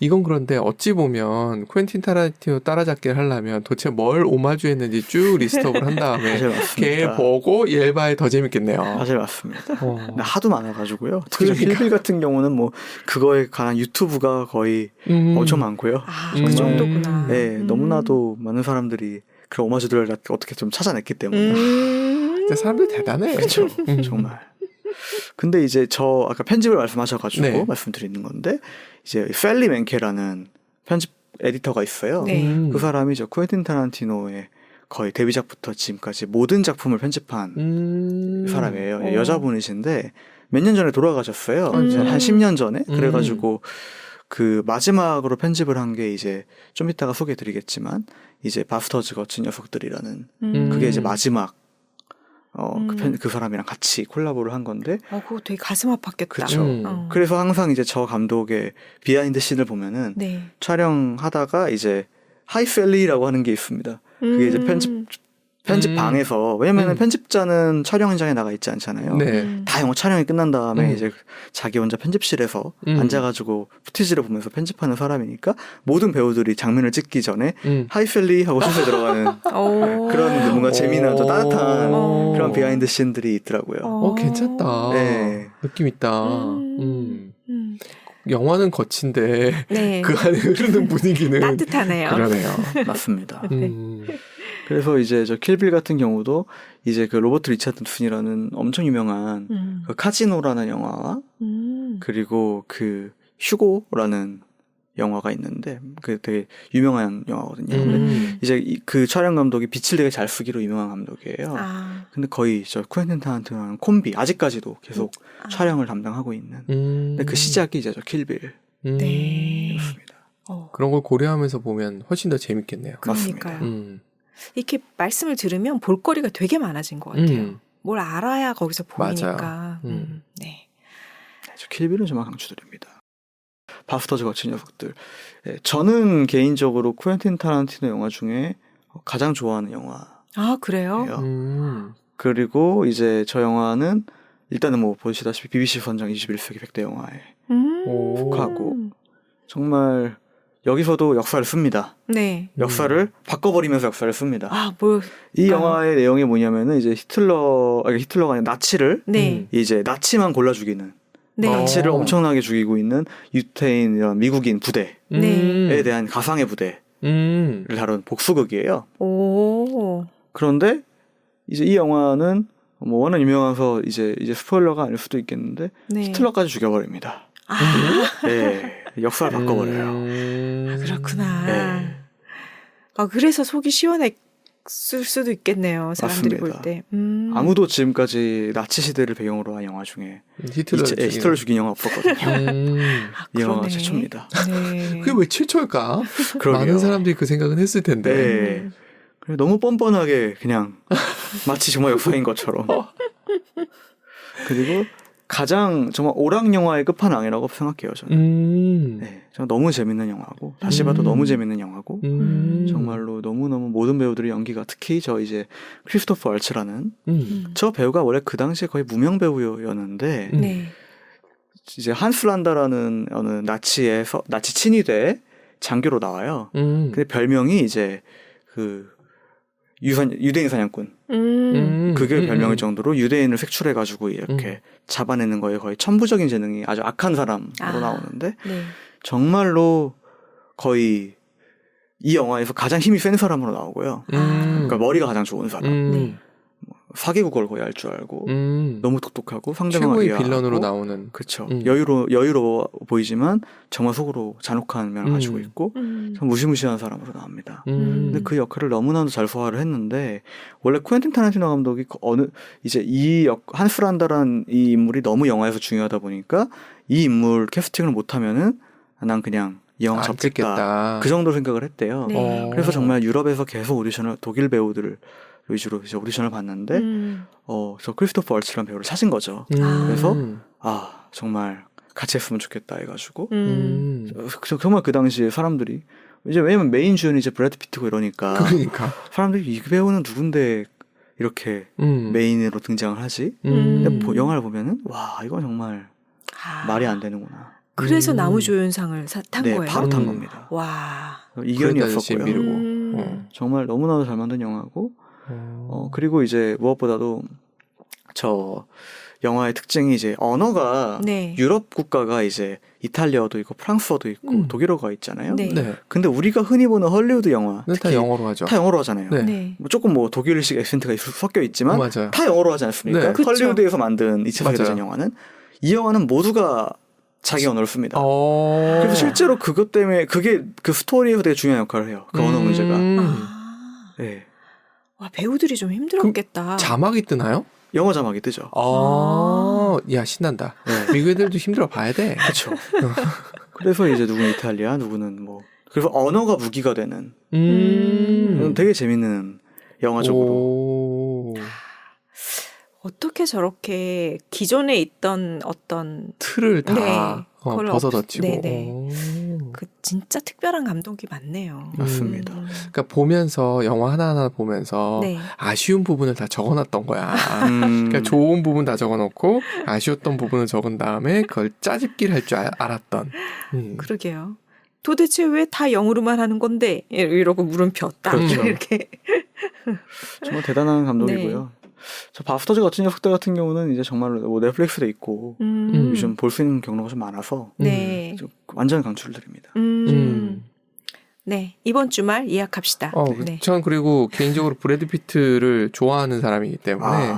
이건 그런데 어찌 보면 퀸틴 타란티노 따라잡기를 하려면 도대체 뭘 오마주했는지 쭉 리스트업을 한 다음에 사실 맞습니다. 걔 보고 얘봐야 더 재밌겠네요. 사실 맞습니다. 근데 하도 많아가지고요. 특히 저 킬빌 같은 경우는 뭐 그거에 관한 유튜브가 거의 엄청 많고요. 그 정도구나. 네, 너무나도 많은 사람들이 그런 오마주들을 어떻게 좀 찾아냈기 때문에. 진짜 사람들 대단해. 그렇죠. 정말. 근데 이제 저 아까 편집을 말씀하셔가지고 네. 말씀드리는 건데 이제 펠리 맨케라는 편집 에디터가 있어요. 네. 그 사람이 저 퀸틴 타란티노의 거의 데뷔작부터 지금까지 모든 작품을 편집한 사람이에요. 여자분이신데 몇 년 전에 돌아가셨어요. 한 10년 전에. 그래가지고 그 마지막으로 편집을 한 게 이제 좀 이따가 소개해드리겠지만 이제 바스터즈 거친 녀석들이라는 그게 이제 마지막 그 사람이랑 같이 콜라보를 한 건데. 그거 되게 가슴 아팠겠다. 그렇죠. 그래서 항상 이제 저 감독의 비하인드 씬을 보면은 네. 촬영하다가 이제 하이펠리라고 하는 게 있습니다. 그게 이제 편집 방에서, 왜냐면은 편집자는 촬영 현장에 나가 있지 않잖아요. 네. 다 영화 촬영이 끝난 다음에 이제 자기 혼자 편집실에서 앉아가지고 푸티지를 보면서 편집하는 사람이니까 모든 배우들이 장면을 찍기 전에 하이펠리 하고 수세 들어가는 그런 뭔가 재미나고 따뜻한 그런 비하인드 씬들이 있더라고요. 괜찮다. 네. 느낌 있다. 영화는 거친데 네. 그 안에 흐르는 분위기는 따뜻하네요. 그러네요. 맞습니다. 그래서 이제 저 킬빌 같은 경우도 이제 그 로버트 리차드슨이라는 엄청 유명한 그 카지노라는 영화와 그리고 그 휴고라는 영화가 있는데 그 되게 유명한 영화거든요. 근데 이제 그 촬영 감독이 빛을 되게 잘 쓰기로 유명한 감독이에요. 근데 거의 저 쿠엔틴 타란티노랑 콤비 아직까지도 계속 촬영을 담당하고 있는. 근데 그 시작이 이제 저 킬빌. 네. 였습니다. 그런 걸 고려하면서 보면 훨씬 더 재밌겠네요. 그러니까요. 이렇게 말씀을 들으면 볼거리가 되게 많아진 것 같아요. 뭘 알아야 거기서 보이니까. 네. 저 킬빌은 정말 강추드립니다. 바스터즈 거친 녀석들. 네, 저는 개인적으로 쿠엔틴 타란티노 영화 중에 가장 좋아하는 영화. 그래요? 그리고 이제 저 영화는 일단은 뭐 보시다시피 BBC 선정 21세기 100대 영화에 속하고 정말 여기서도 역사를 씁니다. 네. 역사를 바꿔버리면서 역사를 씁니다. 이 그러니까. 영화의 내용이 뭐냐면은 이제 히틀러가 아니라 나치를 이제 나치만 골라 죽이는 나치를 엄청나게 죽이고 있는 유태인 이런 미국인 부대에 대한 가상의 부대를 다룬 복수극이에요. 그런데 이제 이 영화는 뭐 워낙 유명해서 이제 스포일러가 아닐 수도 있겠는데 히틀러까지 죽여버립니다. 네. 역사를 바꿔버려요. 그렇구나. 네. 그래서 속이 시원했을 수도 있겠네요. 사람들이 맞습니다. 볼 때. 아무도 지금까지 나치 시대를 배경으로 한 영화 중에 히틀러를 죽인 영화 없었거든요. 이 영화가 최초입니다. 네. 그게 왜 최초일까? 많은 사람들이 그 생각은 했을 텐데. 네. 너무 뻔뻔하게 그냥 마치 정말 역사인 것처럼. 그리고 가장 정말 오락 영화의 끝판왕이라고 생각해요. 저는. 네, 저는 너무 재밌는 영화고 다시 봐도 너무 재밌는 영화고 정말로 너무너무 모든 배우들의 연기가 특히 저 이제 크리스토퍼 얼츠라는 저 배우가 원래 그 당시에 거의 무명 배우였는데 이제 한스 란다라는 어느 나치 친위대 장교로 나와요. 근데 별명이 이제 그 유대인 사냥꾼. 그게 별명일 정도로 유대인을 색출해가지고 이렇게 잡아내는 거에 거의 천부적인 재능이 아주 악한 사람으로 나오는데 정말로 거의 이 영화에서 가장 힘이 센 사람으로 나오고요. 그러니까 머리가 가장 좋은 사람. 사기국어를 거의 알 줄 알고 너무 똑똑하고 상대방을 최고의 빌런으로 나오는. 그렇죠. 여유로워 보이지만 정말 속으로 잔혹한 면을 가지고 있고 참 무시무시한 사람으로 나옵니다. 근데 그 역할을 너무나도 잘 소화를 했는데 원래 쿠엔틴 타란티노 감독이 이제 한스 란다라는 이 인물이 너무 영화에서 중요하다 보니까 이 인물 캐스팅을 못하면은 난 그냥 이 영화 접겠다. 그 정도 생각을 했대요. 그래서 정말 유럽에서 계속 독일 배우들을 위주로 이제 오디션을 봤는데 저 크리스토퍼 얼츠라는 배우를 찾은 거죠. 그래서 정말 같이 했으면 좋겠다 해가지고 정말 그 당시에 사람들이 이제 왜냐면 메인 주연이 이제 브래드 피트고 이러니까 사람들이 이 배우는 누군데 이렇게 메인으로 등장을 하지? 근데 영화를 보면은 와 이건 정말 말이 안 되는구나. 그래서 나무조연상을 탄 거예요? 바로 탄 겁니다. 와. 이견이 없었고요. 정말 너무나도 잘 만든 영화고 그리고 이제 무엇보다도 저 영화의 특징이 이제 언어가 유럽 국가가 이제 이탈리아어도 있고 프랑스어도 있고 독일어가 있잖아요. 근데 우리가 흔히 보는 헐리우드 영화 다 영어로 하죠. 다 영어로 하잖아요. 뭐 조금 뭐 독일식 액센트가 섞여 있지만 다 영어로 하지 않습니까? 헐리우드에서 만든 2차 세계대전 영화는 이 영화는 모두가 자기 언어를 씁니다. 그래서 실제로 그것 때문에 그게 그 스토리에서 되게 중요한 역할을 해요. 그 언어 문제가. 네. 와, 배우들이 좀 힘들었겠다. 자막이 뜨나요? 영어 자막이 뜨죠. 야, 신난다. 미국 애들도 힘들어 봐야 돼. 그렇죠. 그래서 이제 누구는 이탈리아, 누구는 뭐 그래서 언어가 무기가 되는 되게 재밌는 영화적으로. 어떻게 저렇게 기존에 있던 어떤 틀을 다 네, 그걸 벗어던지고. 네네. 그 진짜 특별한 감독이 많네요. 맞습니다. 그러니까 보면서 영화 하나하나 보면서 네. 아쉬운 부분을 다 적어놨던 거야. 그러니까 좋은 부분 다 적어놓고 아쉬웠던 부분을 적은 다음에 그걸 짜집기를 할 줄 알았던. 그러게요. 도대체 왜 다 영어로만 하는 건데? 이러고 물음표 딱 그렇죠. 이렇게. 정말 대단한 감독이고요. 저 바프터즈 같은 녀석들 같은 경우는 이제 정말로 뭐 넷플릭스도 있고 요즘 볼 수 있는 경로가 좀 많아서 네. 완전 강추드립니다. 네. 이번 주말 예약합시다. 네. 전 그리고 개인적으로 브래드 피트를 좋아하는 사람이기 때문에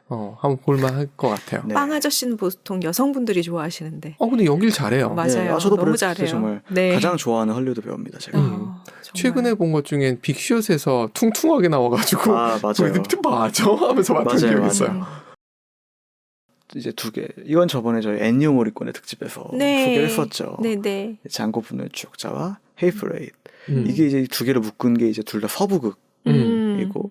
한번 볼만할 것 같아요. 네. 빵 아저씨는 보통 여성분들이 좋아하시는데. 근데 연기를 잘해요. 맞아요. 네. 저도 너무 브래드 피트 잘해요. 정말 네. 가장 좋아하는 헐리우드 배우입니다. 제가. 최근에 본 것 중엔 빅숏에서 퉁퉁하게 나와가지고 맞아요. 브래드 피트 맞아? 하면서 봤던 맞아요, 기억이 있어요. 이제 2개. 이건 저번에 저희 엔니오 모리콘의 특집에서 네. 소개를 했었죠. 네네. 장고 분노의 추적자와 헤이프레이드. 이게 이제 2개를 묶은 게 이제 둘 다 서부극이고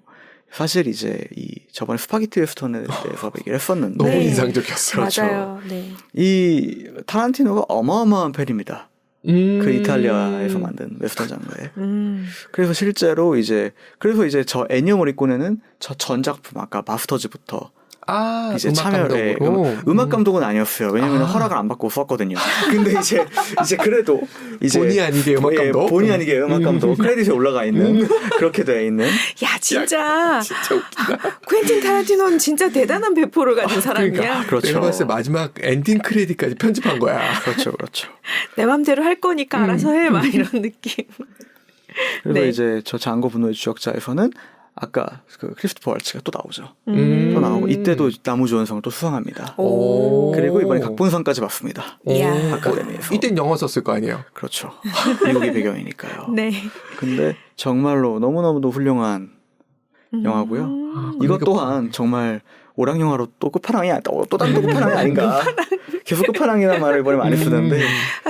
사실 이제 이 저번에 스파게티 웨스턴에 대해서 얘기를 했었는데 너무 네. 인상적이었어요. 맞아요. 네. 이 타란티노가 어마어마한 팬입니다. 그 이탈리아에서 만든 웨스턴 장르에. 그래서 실제로 이제 저 애니어 모리콘에는 저 전작품 아까 마스터즈부터 이제 음악 참여를 감독으로? 음악 감독은 아니었어요. 왜냐면 허락을 안 받고 썼거든요. 근데 이제 그래도 이제 본의 아니게 음악 감독? 본의 아니게 음악 감독 크레딧에 올라가 있는 그렇게 돼 있는. 야 진짜 진짜 웃기다. 퀸틴 타란티노는 진짜 대단한 배포를 가진 사람이야. 그러니까. 그렇죠. 내가 봤을 때 마지막 엔딩 크레딧까지 편집한 거야. 그렇죠. 내 맘대로 할 거니까 알아서 해. 막 이런 느낌. 그리고 네. 이제 저 장고 분노의 추적자에서는 아까 그 크리스토퍼 월츠가 또 나오죠. 또 나오고 이때도 나무조연상을 또 수상합니다. 오. 그리고 이번에 각본상까지 받습니다. 이야. 아카데미에서. 이땐 영어 썼을 거 아니에요. 그렇죠. 미국의 배경이니까요. 네. 근데 정말로 너무너무도 훌륭한 영화고요. 이것 그러니까 또한 정말 오락 영화로 또 끝판왕이 또 다른 끝판왕이 아닌가. 계속 끝판왕이라는 말을 이번에 많이 쓰는데.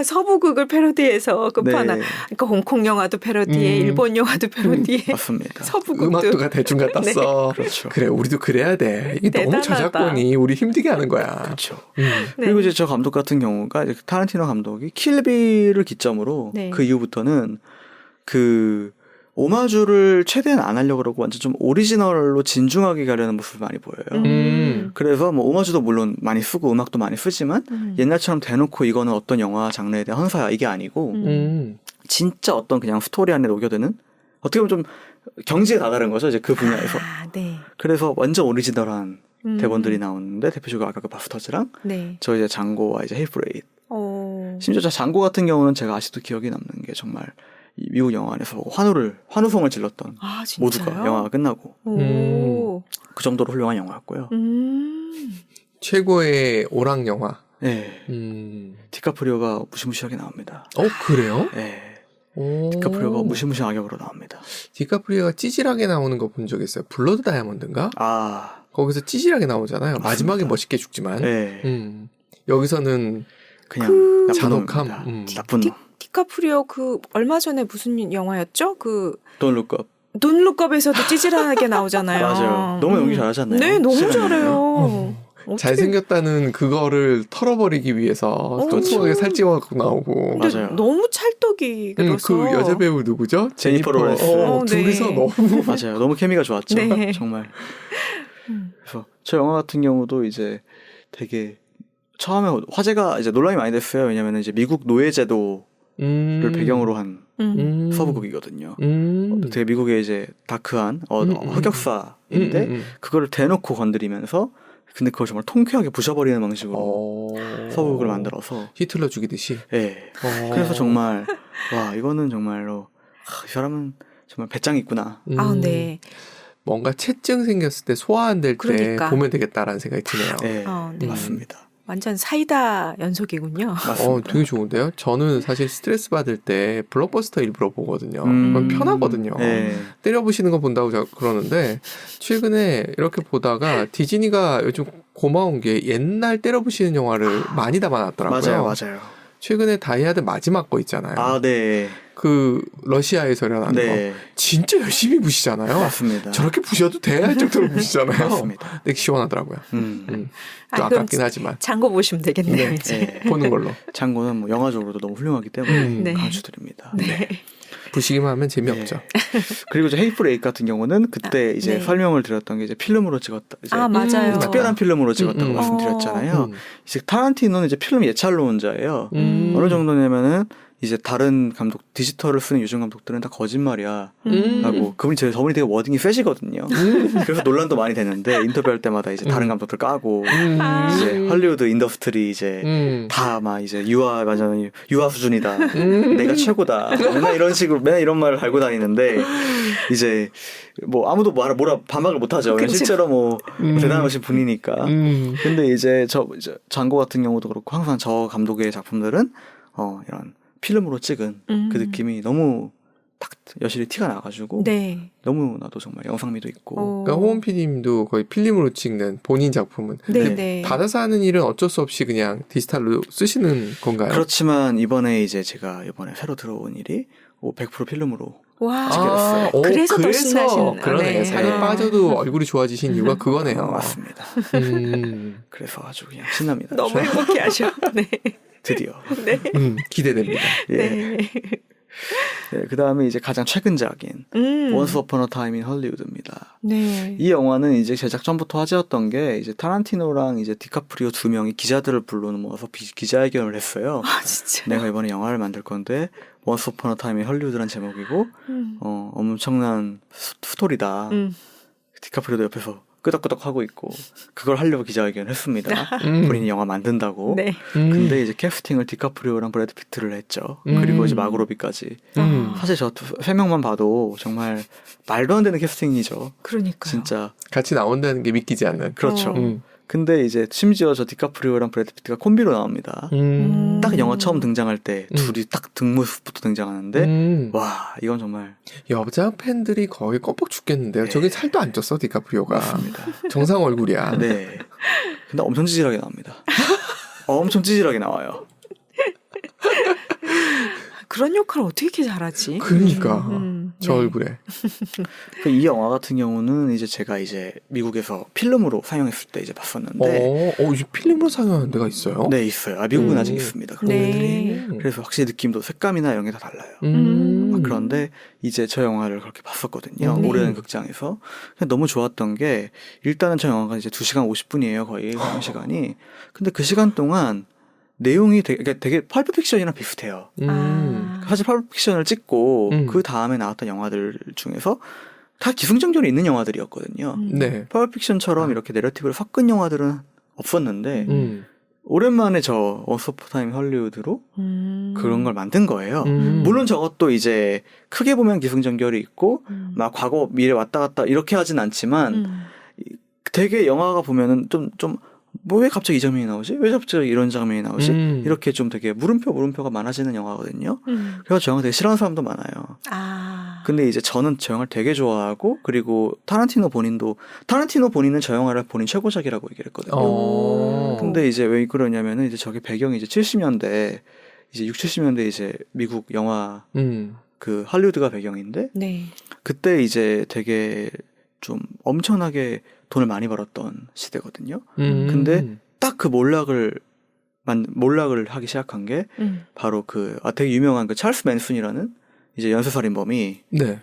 서부극을 패러디해서 끝판왕. 네. 그러니까 홍콩 영화도 패러디해, 일본 영화도 패러디해. 맞습니다. 서부극도. 음악도 대충 갖다 써. 그렇죠. 그래, 우리도 그래야 돼. 이게 너무 대단하다. 저작권이 우리 힘들게 하는 거야. 그렇죠. 네. 그리고 이제 저 감독 같은 경우가 이제 타란티노 감독이 킬빌을 기점으로 네. 그 이후부터는 그 오마주를 최대한 안 하려고 그러고 완전 좀 오리지널로 진중하게 가려는 모습을 많이 보여요. 그래서 뭐 오마주도 물론 많이 쓰고 음악도 많이 쓰지만 옛날처럼 대놓고 이거는 어떤 영화 장르에 대한 헌사야 이게 아니고 진짜 어떤 그냥 스토리 안에 녹여드는 어떻게 보면 좀 경지에 다다른 거죠 이제 그 분야에서. 네. 그래서 완전 오리지널한 대본들이 나오는데 대표적으로 아까 그 바스터즈랑 네. 저 이제 장고와 이제 헤이프레이드. 오. 심지어 저 장고 같은 경우는 제가 아직도 기억에 남는 게 정말 이 미국 영화관에서 환호성을 질렀던 아, 진짜요? 모두가 영화가 끝나고 오. 그 정도로 훌륭한 영화였고요. 최고의 오락 영화. 네. 디카프리오가 무시무시하게 나옵니다. 그래요? 네. 오. 디카프리오가 무시무시한 악역으로 나옵니다. 디카프리오가 찌질하게 나오는 거 본 적 있어요. 블러드 다이아몬드인가? 거기서 찌질하게 나오잖아요. 마지막에 멋있게 죽지만. 네. 여기서는 그냥 나쁜 잔혹함. 놈입니다. 나쁜 놈. 디카프리오 얼마 전에 무슨 영화였죠? Don't Look Up. 돈룩업에서도 찌질하게 나오잖아요. 맞아요. 너무 연기 잘하잖아요. 네, 너무 잘해요. 어떻게- 잘생겼다는 그거를 털어버리기 위해서 뚱뚱하게 살찌워갖고 나오고. 근데 맞아요. 너무 찰떡이 그래서 그 여자 배우 누구죠? 제니퍼 로렌스. 둘이서 네. 너무 맞아요. 너무 케미가 좋았죠. 네. 정말. 그래서 저 영화 같은 경우도 이제 되게 처음에 화제가 이제 논란이 많이 됐어요. 왜냐면 이제 미국 노예제도를 배경으로 한 서부극이거든요. 되게 미국의 이제 다크한 흑역사인데 그거를 대놓고 건드리면서 근데 그걸 정말 통쾌하게 부셔버리는 방식으로 서부극을 만들어서 히틀러 죽이듯이. 네. 그래서 정말 와 이거는 정말로 이 사람은 정말 배짱이 있구나. 아, 네. 뭔가 체증 생겼을 때 소화 안 될 때 그러니까. 보면 되겠다라는 생각이 드네요. 네. 네. 맞습니다. 완전 사이다 연속이군요. 맞습니다. 되게 좋은데요? 저는 사실 스트레스 받을 때 블록버스터 일부러 보거든요. 그건 편하거든요. 네. 때려부시는 거 본다고 그러는데 최근에 이렇게 보다가 디즈니가 요즘 고마운 게 옛날 때려부시는 영화를 많이 담아놨더라고요. 맞아요. 최근에 다이하드 마지막 거 있잖아요. 아, 네. 그 러시아에서 일어나는 네. 거 진짜 열심히 부시잖아요. 맞습니다. 저렇게 부셔도 돼 할 정도로 부시잖아요. 맞습니다. 되게 시원하더라고요. 좀 그럼 아깝긴 하지만 장고 보시면 되겠네요. 네. 이제. 보는 걸로. 장고는 뭐 영화적으로도 너무 훌륭하기 때문에 네. 강추드립니다. 네. 부시기만 하면 재미없죠. 네. 그리고 이제 헤이플 에잇 같은 경우는 그때 이제 네. 설명을 드렸던 게 이제 필름으로 찍었다. 이제 맞아요. 특별한 필름으로 찍었다고 음. 말씀드렸잖아요. 이제 타란티노는 이제 필름 예찰론자예요. 어느 정도냐면은 이제 다른 감독 디지털을 쓰는 요즘 감독들은 다 거짓말이야 하고 저분이 되게 워딩이 세시거든요. 그래서 논란도 많이 되는데 인터뷰할 때마다 이제 다른 감독들 까고 이제 헐리우드 인더스트리 이제 다 막 이제 완전 유아 수준이다. 내가 최고다. 맨날 이런 식으로 맨날 이런 말을 달고 다니는데 이제 뭐 아무도 반박을 못 하죠. 실제로 뭐 대단하신 분이니까. 근데 이제 장고 같은 경우도 그렇고 항상 저 감독의 작품들은 이런 필름으로 찍은 그 느낌이 너무 딱 여실히 티가 나가지고 네. 너무나도 정말 영상미도 있고. 그러니까 호원 PD님도 거의 필름으로 찍는 본인 작품은 네. 받아서 하는 일은 어쩔 수 없이 그냥 디지털로 쓰시는 건가요? 그렇지만 이번에 제가 새로 들어온 일이 100% 필름으로 와. 그래서 더 신나신. 그러네. 네. 살이 빠져도 얼굴이 좋아지신 이유가 그거네요. 맞습니다. 그래서 아주 그냥 신납니다. 너무 행복해하셔. 네. 드디어. 네. 기대됩니다. 예. 네. 네, 그 다음에 이제 가장 최근작인 Once Upon a Time in Hollywood입니다. 네. 이 영화는 이제 제작 전부터 화제였던 게 이제 타란티노랑 이제 디카프리오 두 명이 기자들을 불러모아서 기자회견을 했어요. 아 진짜. 내가 이번에 영화를 만들 건데 Once Upon a Time in Hollywood라는 제목이고 엄청난 스토리다. 디카프리오도 옆에서 끄덕끄덕 하고 있고 그걸 하려고 기자회견을 했습니다. 본인이 영화 만든다고. 네. 근데 이제 캐스팅을 디카프리오랑 브래드 피트를 했죠. 그리고 이제 마고로비까지. 사실 저 세 명만 봐도 정말 말도 안 되는 캐스팅이죠. 그러니까요. 진짜 같이 나온다는 게 믿기지 않는. 그렇죠. 근데 이제 심지어 저 디카프리오랑 브래드 피트가 콤비로 나옵니다. 딱 영화 처음 등장할 때 둘이 딱 뒷모습부터 등장하는데 와 이건 정말 여자 팬들이 거의 껌뻑 죽겠는데요. 저게 살도 안 쪘어 디카프리오가. 맞습니다. 정상 얼굴이야. 네. 근데 엄청 찌질하게 나옵니다. 엄청 찌질하게 나와요. 그런 역할 어떻게 이렇게 잘하지? 그러니까 저 네. 얼굴에. 이 영화 같은 경우는 이제 제가 이제 미국에서 필름으로 상영했을 때 이제 봤었는데, 이 필름으로 상영하는 데가 있어요? 네 있어요. 미국은 아직 있습니다. 그런 데들이. 네. 그래서 확실히 느낌도 색감이나 이런 게 다 달라요. 그런데 이제 저 영화를 그렇게 봤었거든요. 네. 오래된 극장에서. 너무 좋았던 게 일단은 저 영화가 이제 2시간 50분이에요. 거의 상영 시간이. 근데 그 시간 동안 내용이 되게 펄프 픽션이랑 비슷해요. 사실 펄프 픽션을 찍고 그 다음에 나왔던 영화들 중에서 다 기승전결이 있는 영화들이었거든요. 네. 펄프 픽션처럼 이렇게 내러티브를 섞은 영화들은 없었는데 오랜만에 저 원스 어폰 타임 헐리우드로 그런 걸 만든 거예요. 물론 저것도 이제 크게 보면 기승전결이 있고 막 과거 미래 왔다 갔다 이렇게 하진 않지만 되게 영화가 보면은 좀 뭐 왜 갑자기 이 장면이 나오지? 왜 갑자기 이런 장면이 나오지? 이렇게 좀 되게 물음표가 많아지는 영화거든요. 그래서 저 영화 되게 싫어하는 사람도 많아요. 근데 이제 저는 저 영화를 되게 좋아하고 그리고 타란티노 본인은 저 영화를 본인 최고작이라고 얘기를 했거든요. 근데 이제 왜 그러냐면은 이제 저게 배경이 이제 70년대 이제 70년대 이제 미국 영화 그 할리우드가 배경인데 네. 그때 이제 되게 좀 엄청나게 돈을 많이 벌었던 시대거든요. 근데 딱 그 몰락을 하기 시작한 게 바로 되게 유명한 그 찰스 맨슨이라는 이제 연쇄살인범이 네.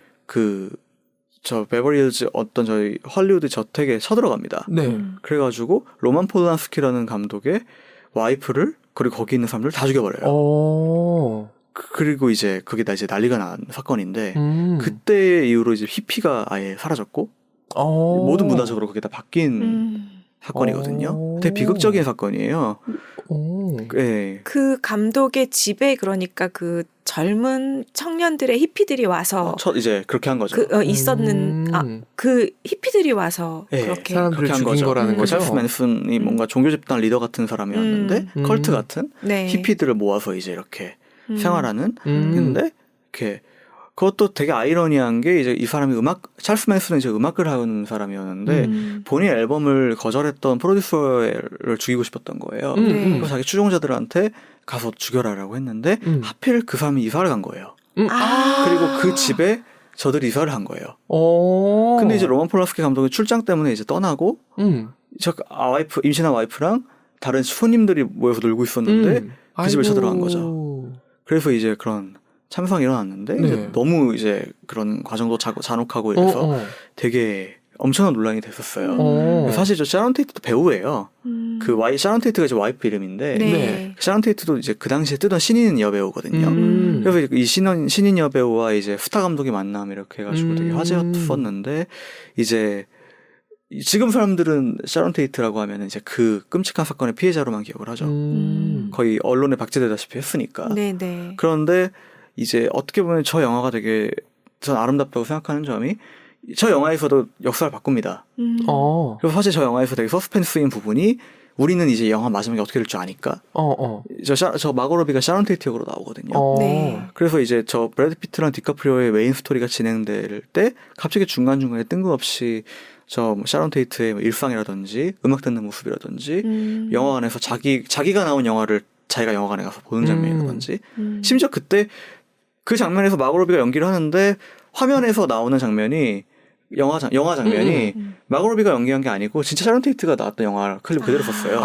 저 베버리힐즈 어떤 저희 헐리우드 저택에 쳐들어갑니다. 네. 그래가지고 로만 폴란스키라는 감독의 와이프를 그리고 거기 있는 사람들을 다 죽여버려요. 그리고 이제 그게 다 이제 난리가 난 사건인데 그때 이후로 이제 히피가 아예 사라졌고 모든 문화적으로 그게 다 바뀐 사건이거든요. 되게 비극적인 사건이에요. 네. 그 감독의 집에 그러니까 그 젊은 청년들의 히피들이 와서 이제 그렇게 한 거죠. 그 히피들이 와서 네, 그렇게 사람들을 죽인 거라는 거죠. 찰스 맨슨이 뭔가 종교 집단 리더 같은 사람이었는데 컬트 같은 네. 히피들을 모아서 이제 이렇게 생활하는 근데 이렇게 그것도 되게 아이러니한 게 이제 이 사람이 찰스 맨슨은 이제 음악을 하는 사람이었는데 본인 앨범을 거절했던 프로듀서를 죽이고 싶었던 거예요. 그래서 자기 추종자들한테 가서 죽여라라고 했는데 하필 그 사람이 이사를 간 거예요. 그리고 그 집에 저들이 이사를 한 거예요. 근데 이제 로만 폴란스키 감독의 출장 때문에 이제 떠나고 저 임신한 와이프랑 다른 손님들이 모여서 놀고 있었는데 그 집을 쳐들어간 거죠. 그래서 이제 그런 참상이 일어났는데 이제 너무 이제 그런 과정도 잔혹하고 이래서 되게 엄청난 논란이 됐었어요. 사실 저 샤론 테이트도 배우예요. 샤론 테이트가 이제 와이프 이름인데 샤론 테이트도 이제 그 당시에 뜨던 신인 여배우거든요. 그래서 이 신인 여배우와 이제 스타 감독의 만남 이렇게 해가지고 되게 화제였었는데 이제 지금 사람들은 샤론 테이트라고 하면 이제 그 끔찍한 사건의 피해자로만 기억을 하죠. 거의 언론에 박제되다시피 했으니까. 네네. 그런데 이제 어떻게 보면 저 영화가 되게 전 아름답다고 생각하는 점이 저 영화에서도 역사를 바꿉니다. 그래서 사실 저 영화에서 되게 서스펜스인 부분이 우리는 이제 영화 마지막에 어떻게 될 줄 아니까. 저 마고 로비가 샤론 테이트 역으로 나오거든요. 네. 그래서 이제 저 브래드 피트랑 디카프리오의 메인 스토리가 진행될 때 갑자기 중간중간에 뜬금없이 저 샤론 테이트의 일상이라든지 음악 듣는 모습이라든지 영화관에서 자기가 나온 영화를 자기가 영화관에 가서 보는 장면이라든지 심지어 그때 그 장면에서 마고 로비가 연기를 하는데 화면에서 나오는 장면이 영화 장면이 마고 로비가 연기한 게 아니고 진짜 샤론 테이트가 나왔던 영화 클립 그대로 썼어요.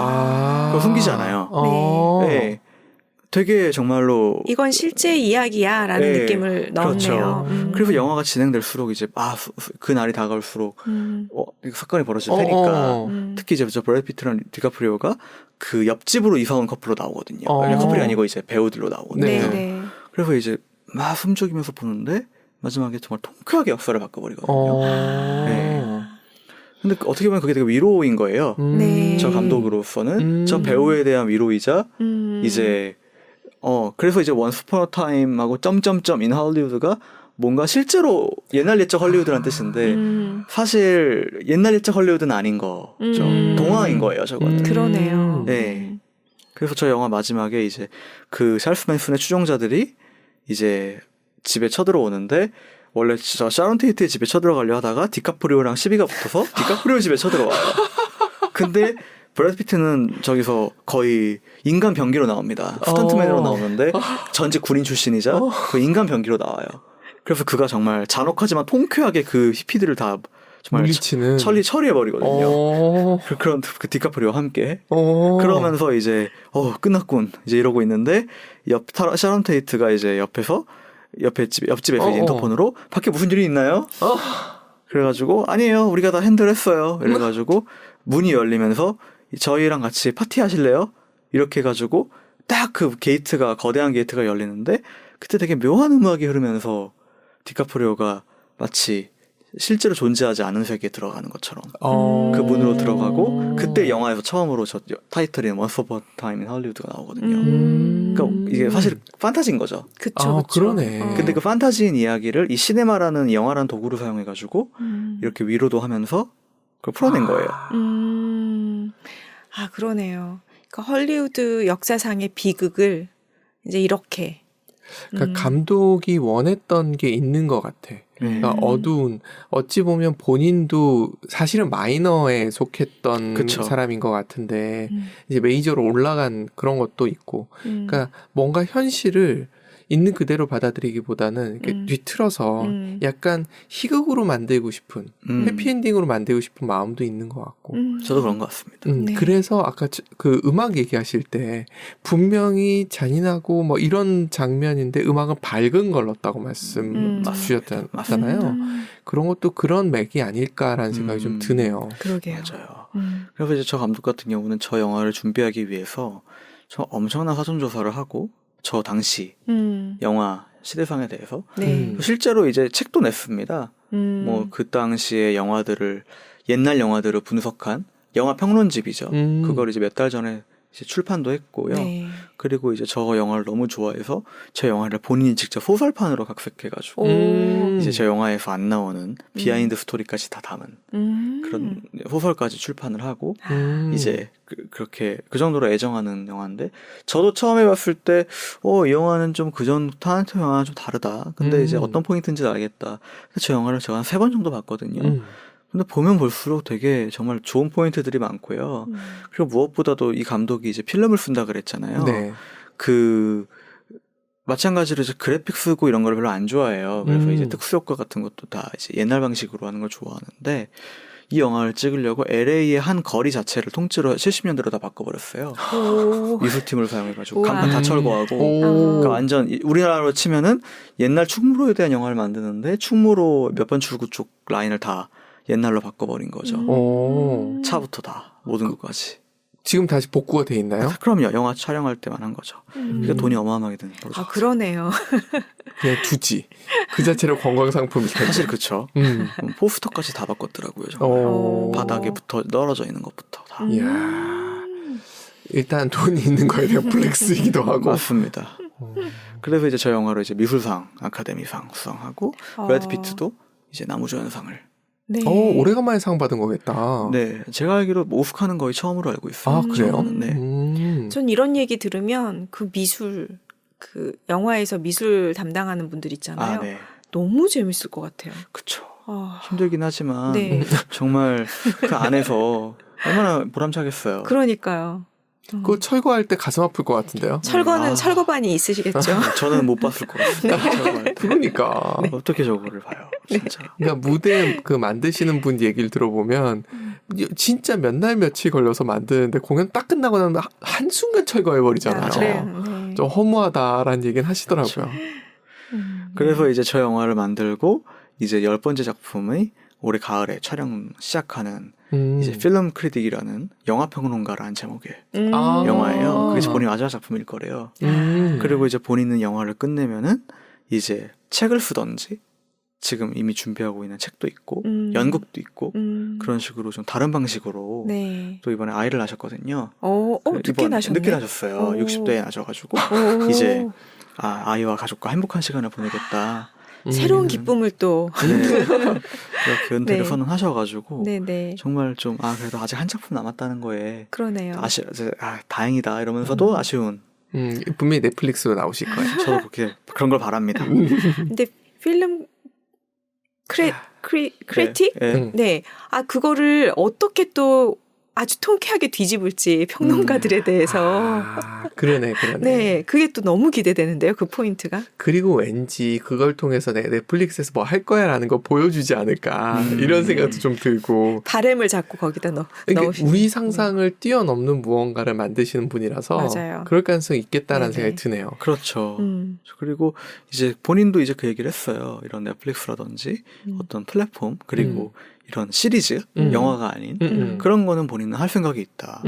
그거 숨기지 않아요. 네. 되게 정말로 이건 실제 이야기야라는 느낌을 넣었네요. 그렇죠. 그래서 영화가 진행될수록 이제 그 날이 다가올수록 사건이 벌어질 테니까 특히 이제 저 브래드 피트랑 디카프리오가 그 옆집으로 이사 온 커플로 나오거든요. 커플이 아니고 이제 배우들로 나오거든요. 네. 그래서 이제 막 숨죽이면서 보는데 마지막에 정말 통쾌하게 역사를 바꿔버리거든요. 네. 근데 어떻게 보면 그게 되게 위로인 거예요. 저 감독으로서는 저 배우에 대한 위로이자 이제 그래서 이제 원스 포너 타임하고 점점점 인 할리우드가 뭔가 실제로 옛날 옛적 헐리우드란 뜻인데 사실 옛날 옛적 헐리우드는 아닌 거죠. 동화인 거예요, 저거는. 그러네요. 네. 그래서 저 영화 마지막에 이제 그 찰스 맨슨의 추종자들이 이제 집에 쳐들어오는데 원래 저 샤론 테이트의 집에 쳐들어가려 하다가 디카프리오랑 시비가 붙어서 디카프리오 집에 쳐들어와요. 근데 브래드 피트는 저기서 거의 인간 병기로 나옵니다. 스턴트맨으로 나오는데 전직 군인 출신이자 그 인간 병기로 나와요. 그래서 그가 정말 잔혹하지만 통쾌하게 그 히피들을 다 정말 처리해버리거든요. 그런 그 디카프리오와 함께. 그러면서 이제 끝났군 이제 이러고 있는데 샤론 테이트가 이제 옆집에서 인터폰으로 밖에 무슨 일이 있나요? 그래가지고 아니에요 우리가 다 핸들했어요. 이래가지고 문이 열리면서 저희랑 같이 파티 하실래요? 이렇게 해가지고 딱 그 거대한 게이트가 열리는데 그때 되게 묘한 음악이 흐르면서 디카프리오가 마치 실제로 존재하지 않은 세계에 들어가는 것처럼 그 문으로 들어가고 그때 영화에서 처음으로 저 타이틀인 Once Upon a Time in Hollywood가 나오거든요. 그러니까 이게 사실 판타지인 거죠. 그쵸. 그러네. 근데 그 판타지인 이야기를 이 시네마라는 영화라는 도구를 사용해가지고 이렇게 위로도 하면서 그걸 풀어낸 거예요. 그러네요. 그러니까 헐리우드 역사상의 비극을 이제 이렇게. 그러니까 감독이 원했던 게 있는 것 같아. 그러니까 어찌 보면 본인도 사실은 마이너에 속했던 그쵸. 사람인 것 같은데 이제 메이저로 올라간 그런 것도 있고, 그러니까 뭔가 현실을 있는 그대로 받아들이기보다는 이렇게 뒤틀어서 약간 희극으로 만들고 싶은 해피엔딩으로 만들고 싶은 마음도 있는 것 같고. 저도 그런 것 같습니다. 네. 그래서 아까 그 음악 얘기하실 때 분명히 잔인하고 뭐 이런 장면인데 음악은 밝은 걸 넣었다고 말씀 주셨잖아요. 그런 것도 그런 맥이 아닐까라는 생각이 좀 드네요. 그러게요. 맞아요. 그래서 이제 저 감독 같은 경우는 저 영화를 준비하기 위해서 저 엄청난 사전조사를 하고 저 당시 영화 시대상에 대해서 실제로 이제 책도 냈습니다. 뭐 그 당시의 옛날 영화들을 분석한 영화 평론집이죠. 그걸 이제 몇 달 전에 이제 출판도 했고요. 그리고 이제 저 영화를 너무 좋아해서 저 영화를 본인이 직접 소설판으로 각색해가지고 오. 이제 저 영화에서 안 나오는 비하인드 스토리까지 다 담은 그런 소설까지 출판을 하고 이제 그렇게 그 정도로 애정하는 영화인데 저도 처음에 봤을 때 이 영화는 좀 그전 타란티노 영화랑 좀 다르다. 근데 이제 어떤 포인트인지 알겠다. 그래서 저 영화를 제가 한 3번 정도 봤거든요. 근데 보면 볼수록 되게 정말 좋은 포인트들이 많고요. 그리고 무엇보다도 이 감독이 이제 필름을 쓴다 그랬잖아요. 네. 마찬가지로 이제 그래픽 쓰고 이런 걸 별로 안 좋아해요. 그래서 이제 특수효과 같은 것도 다 이제 옛날 방식으로 하는 걸 좋아하는데 이 영화를 찍으려고 LA의 한 거리 자체를 통째로 70년대로 다 바꿔버렸어요. 미술팀을 사용해가지고 간판 다 철거하고 그러니까 완전 우리나라로 치면은 옛날 충무로에 대한 영화를 만드는데 충무로 몇 번 출구 쪽 라인을 다 옛날로 바꿔버린 거죠. 차부터 다 모든 것까지. 지금 다시 복구가 돼 있나요? 그럼요. 영화 촬영할 때만 한 거죠. 그러니까 돈이 어마어마하게 드는 거죠. 아, 그러네요. 그냥 두지. 그 자체로 관광상품이 사실 그쵸. 포스터까지 다 바꿨더라고요. 바닥에 붙어 떨어져 있는 것부터 다. 이야. 일단 돈이 있는 거에 대한 플렉스이기도 하고. 맞습니다. 그래서 이제 저 영화로 이제 미술상, 아카데미상 수상하고 브래드 피트도 이제 나무조연상을. 네. 오래간만에 상 받은 거겠다. 네, 제가 알기로 오스카는 거의 처음으로 알고 있어요. 아, 그래요? 네. 전 이런 얘기 들으면 그 영화에서 미술 담당하는 분들 있잖아요. 네. 너무 재밌을 것 같아요. 그쵸. 힘들긴 하지만 네. 정말 그 안에서 얼마나 보람차겠어요. 그 그러니까요. 철거할 때 가슴 아플 것 같은데요. 철거는 철거반이 있으시겠죠. 저는 못 봤을 것 같습니다. 철거할 때. 그러니까. 어떻게 저거를 봐요, 진짜. 그러니까 무대 만드시는 분 얘기를 들어보면 진짜 몇 날 며칠 걸려서 만드는데 공연 딱 끝나고 나면 한순간 철거해 버리잖아요. 네. 좀 허무하다라는 얘기는 하시더라고요. 그래서 이제 저 영화를 만들고 이제 10번째 작품의 올해 가을에 촬영 시작하는 이제 필름 크리틱이라는 영화평론가라는 제목의 영화예요. 그게 본인 마지막 작품일 거래요. 그리고 이제 본인은 영화를 끝내면은 이제 책을 쓰던지 지금 이미 준비하고 있는 책도 있고 연극도 있고 그런 식으로 좀 다른 방식으로 네. 또 이번에 아이를 낳으셨거든요. 늦게 나셨네. 늦게 나셨어요. 60대에 나셔가지고 이제 아이와 가족과 행복한 시간을 보내겠다. 새로운 기쁨을 또 이렇게 은퇴를 네. 선언하셔가지고 네네. 정말 좀 그래도 아직 한 작품 남았다는 거에 그러네요. 다행이다 이러면서도 아쉬운. 분명히 넷플릭스로 나오실 거예요. 저도 그런 걸 바랍니다. 근데 필름 크리틱? 네. 네. 그거를 어떻게 또 아주 통쾌하게 뒤집을지 평론가들에 대해서. 그러네. 네. 그게 또 너무 기대되는데요. 그 포인트가. 그리고 왠지 그걸 통해서 넷플릭스에서 뭐 할 거야라는 거 보여주지 않을까 이런 생각도 좀 들고. 바램을 자꾸 거기다 넣으시는. 우리 상상을 뛰어넘는 무언가를 만드시는 분이라서 맞아요. 그럴 가능성이 있겠다라는 네네. 생각이 드네요. 그렇죠. 그리고 이제 본인도 이제 그 얘기를 했어요. 이런 넷플릭스라든지 어떤 플랫폼 그리고 이런 시리즈 영화가 아닌 그런 거는 본인은 할 생각이 있다.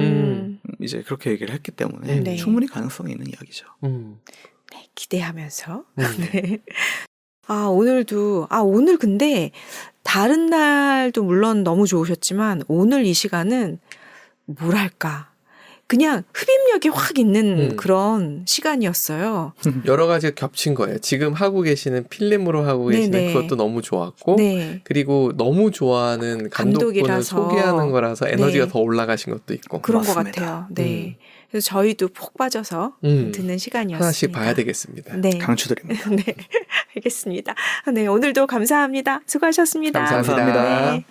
이제 그렇게 얘기를 했기 때문에 네. 충분히 가능성이 있는 이야기죠. 네, 기대하면서. 네. 오늘 근데 다른 날도 물론 너무 좋으셨지만 오늘 이 시간은 뭐랄까. 그냥 흡입력이 확 있는 그런 시간이었어요. 여러 가지가 겹친 거예요. 지금 하고 계시는 필름으로 하고 계시는 네네. 그것도 너무 좋았고 네. 그리고 너무 좋아하는 감독분을 감독이라서. 소개하는 거라서 에너지가 네. 더 올라가신 것도 있고. 그런 것 맞습니다. 같아요. 네. 그래서 저희도 푹 빠져서 듣는 시간이었습니다. 하나씩 봐야 되겠습니다. 네. 강추드립니다. 네. 알겠습니다. 네. 오늘도 감사합니다. 수고하셨습니다. 감사합니다. 감사합니다. 네.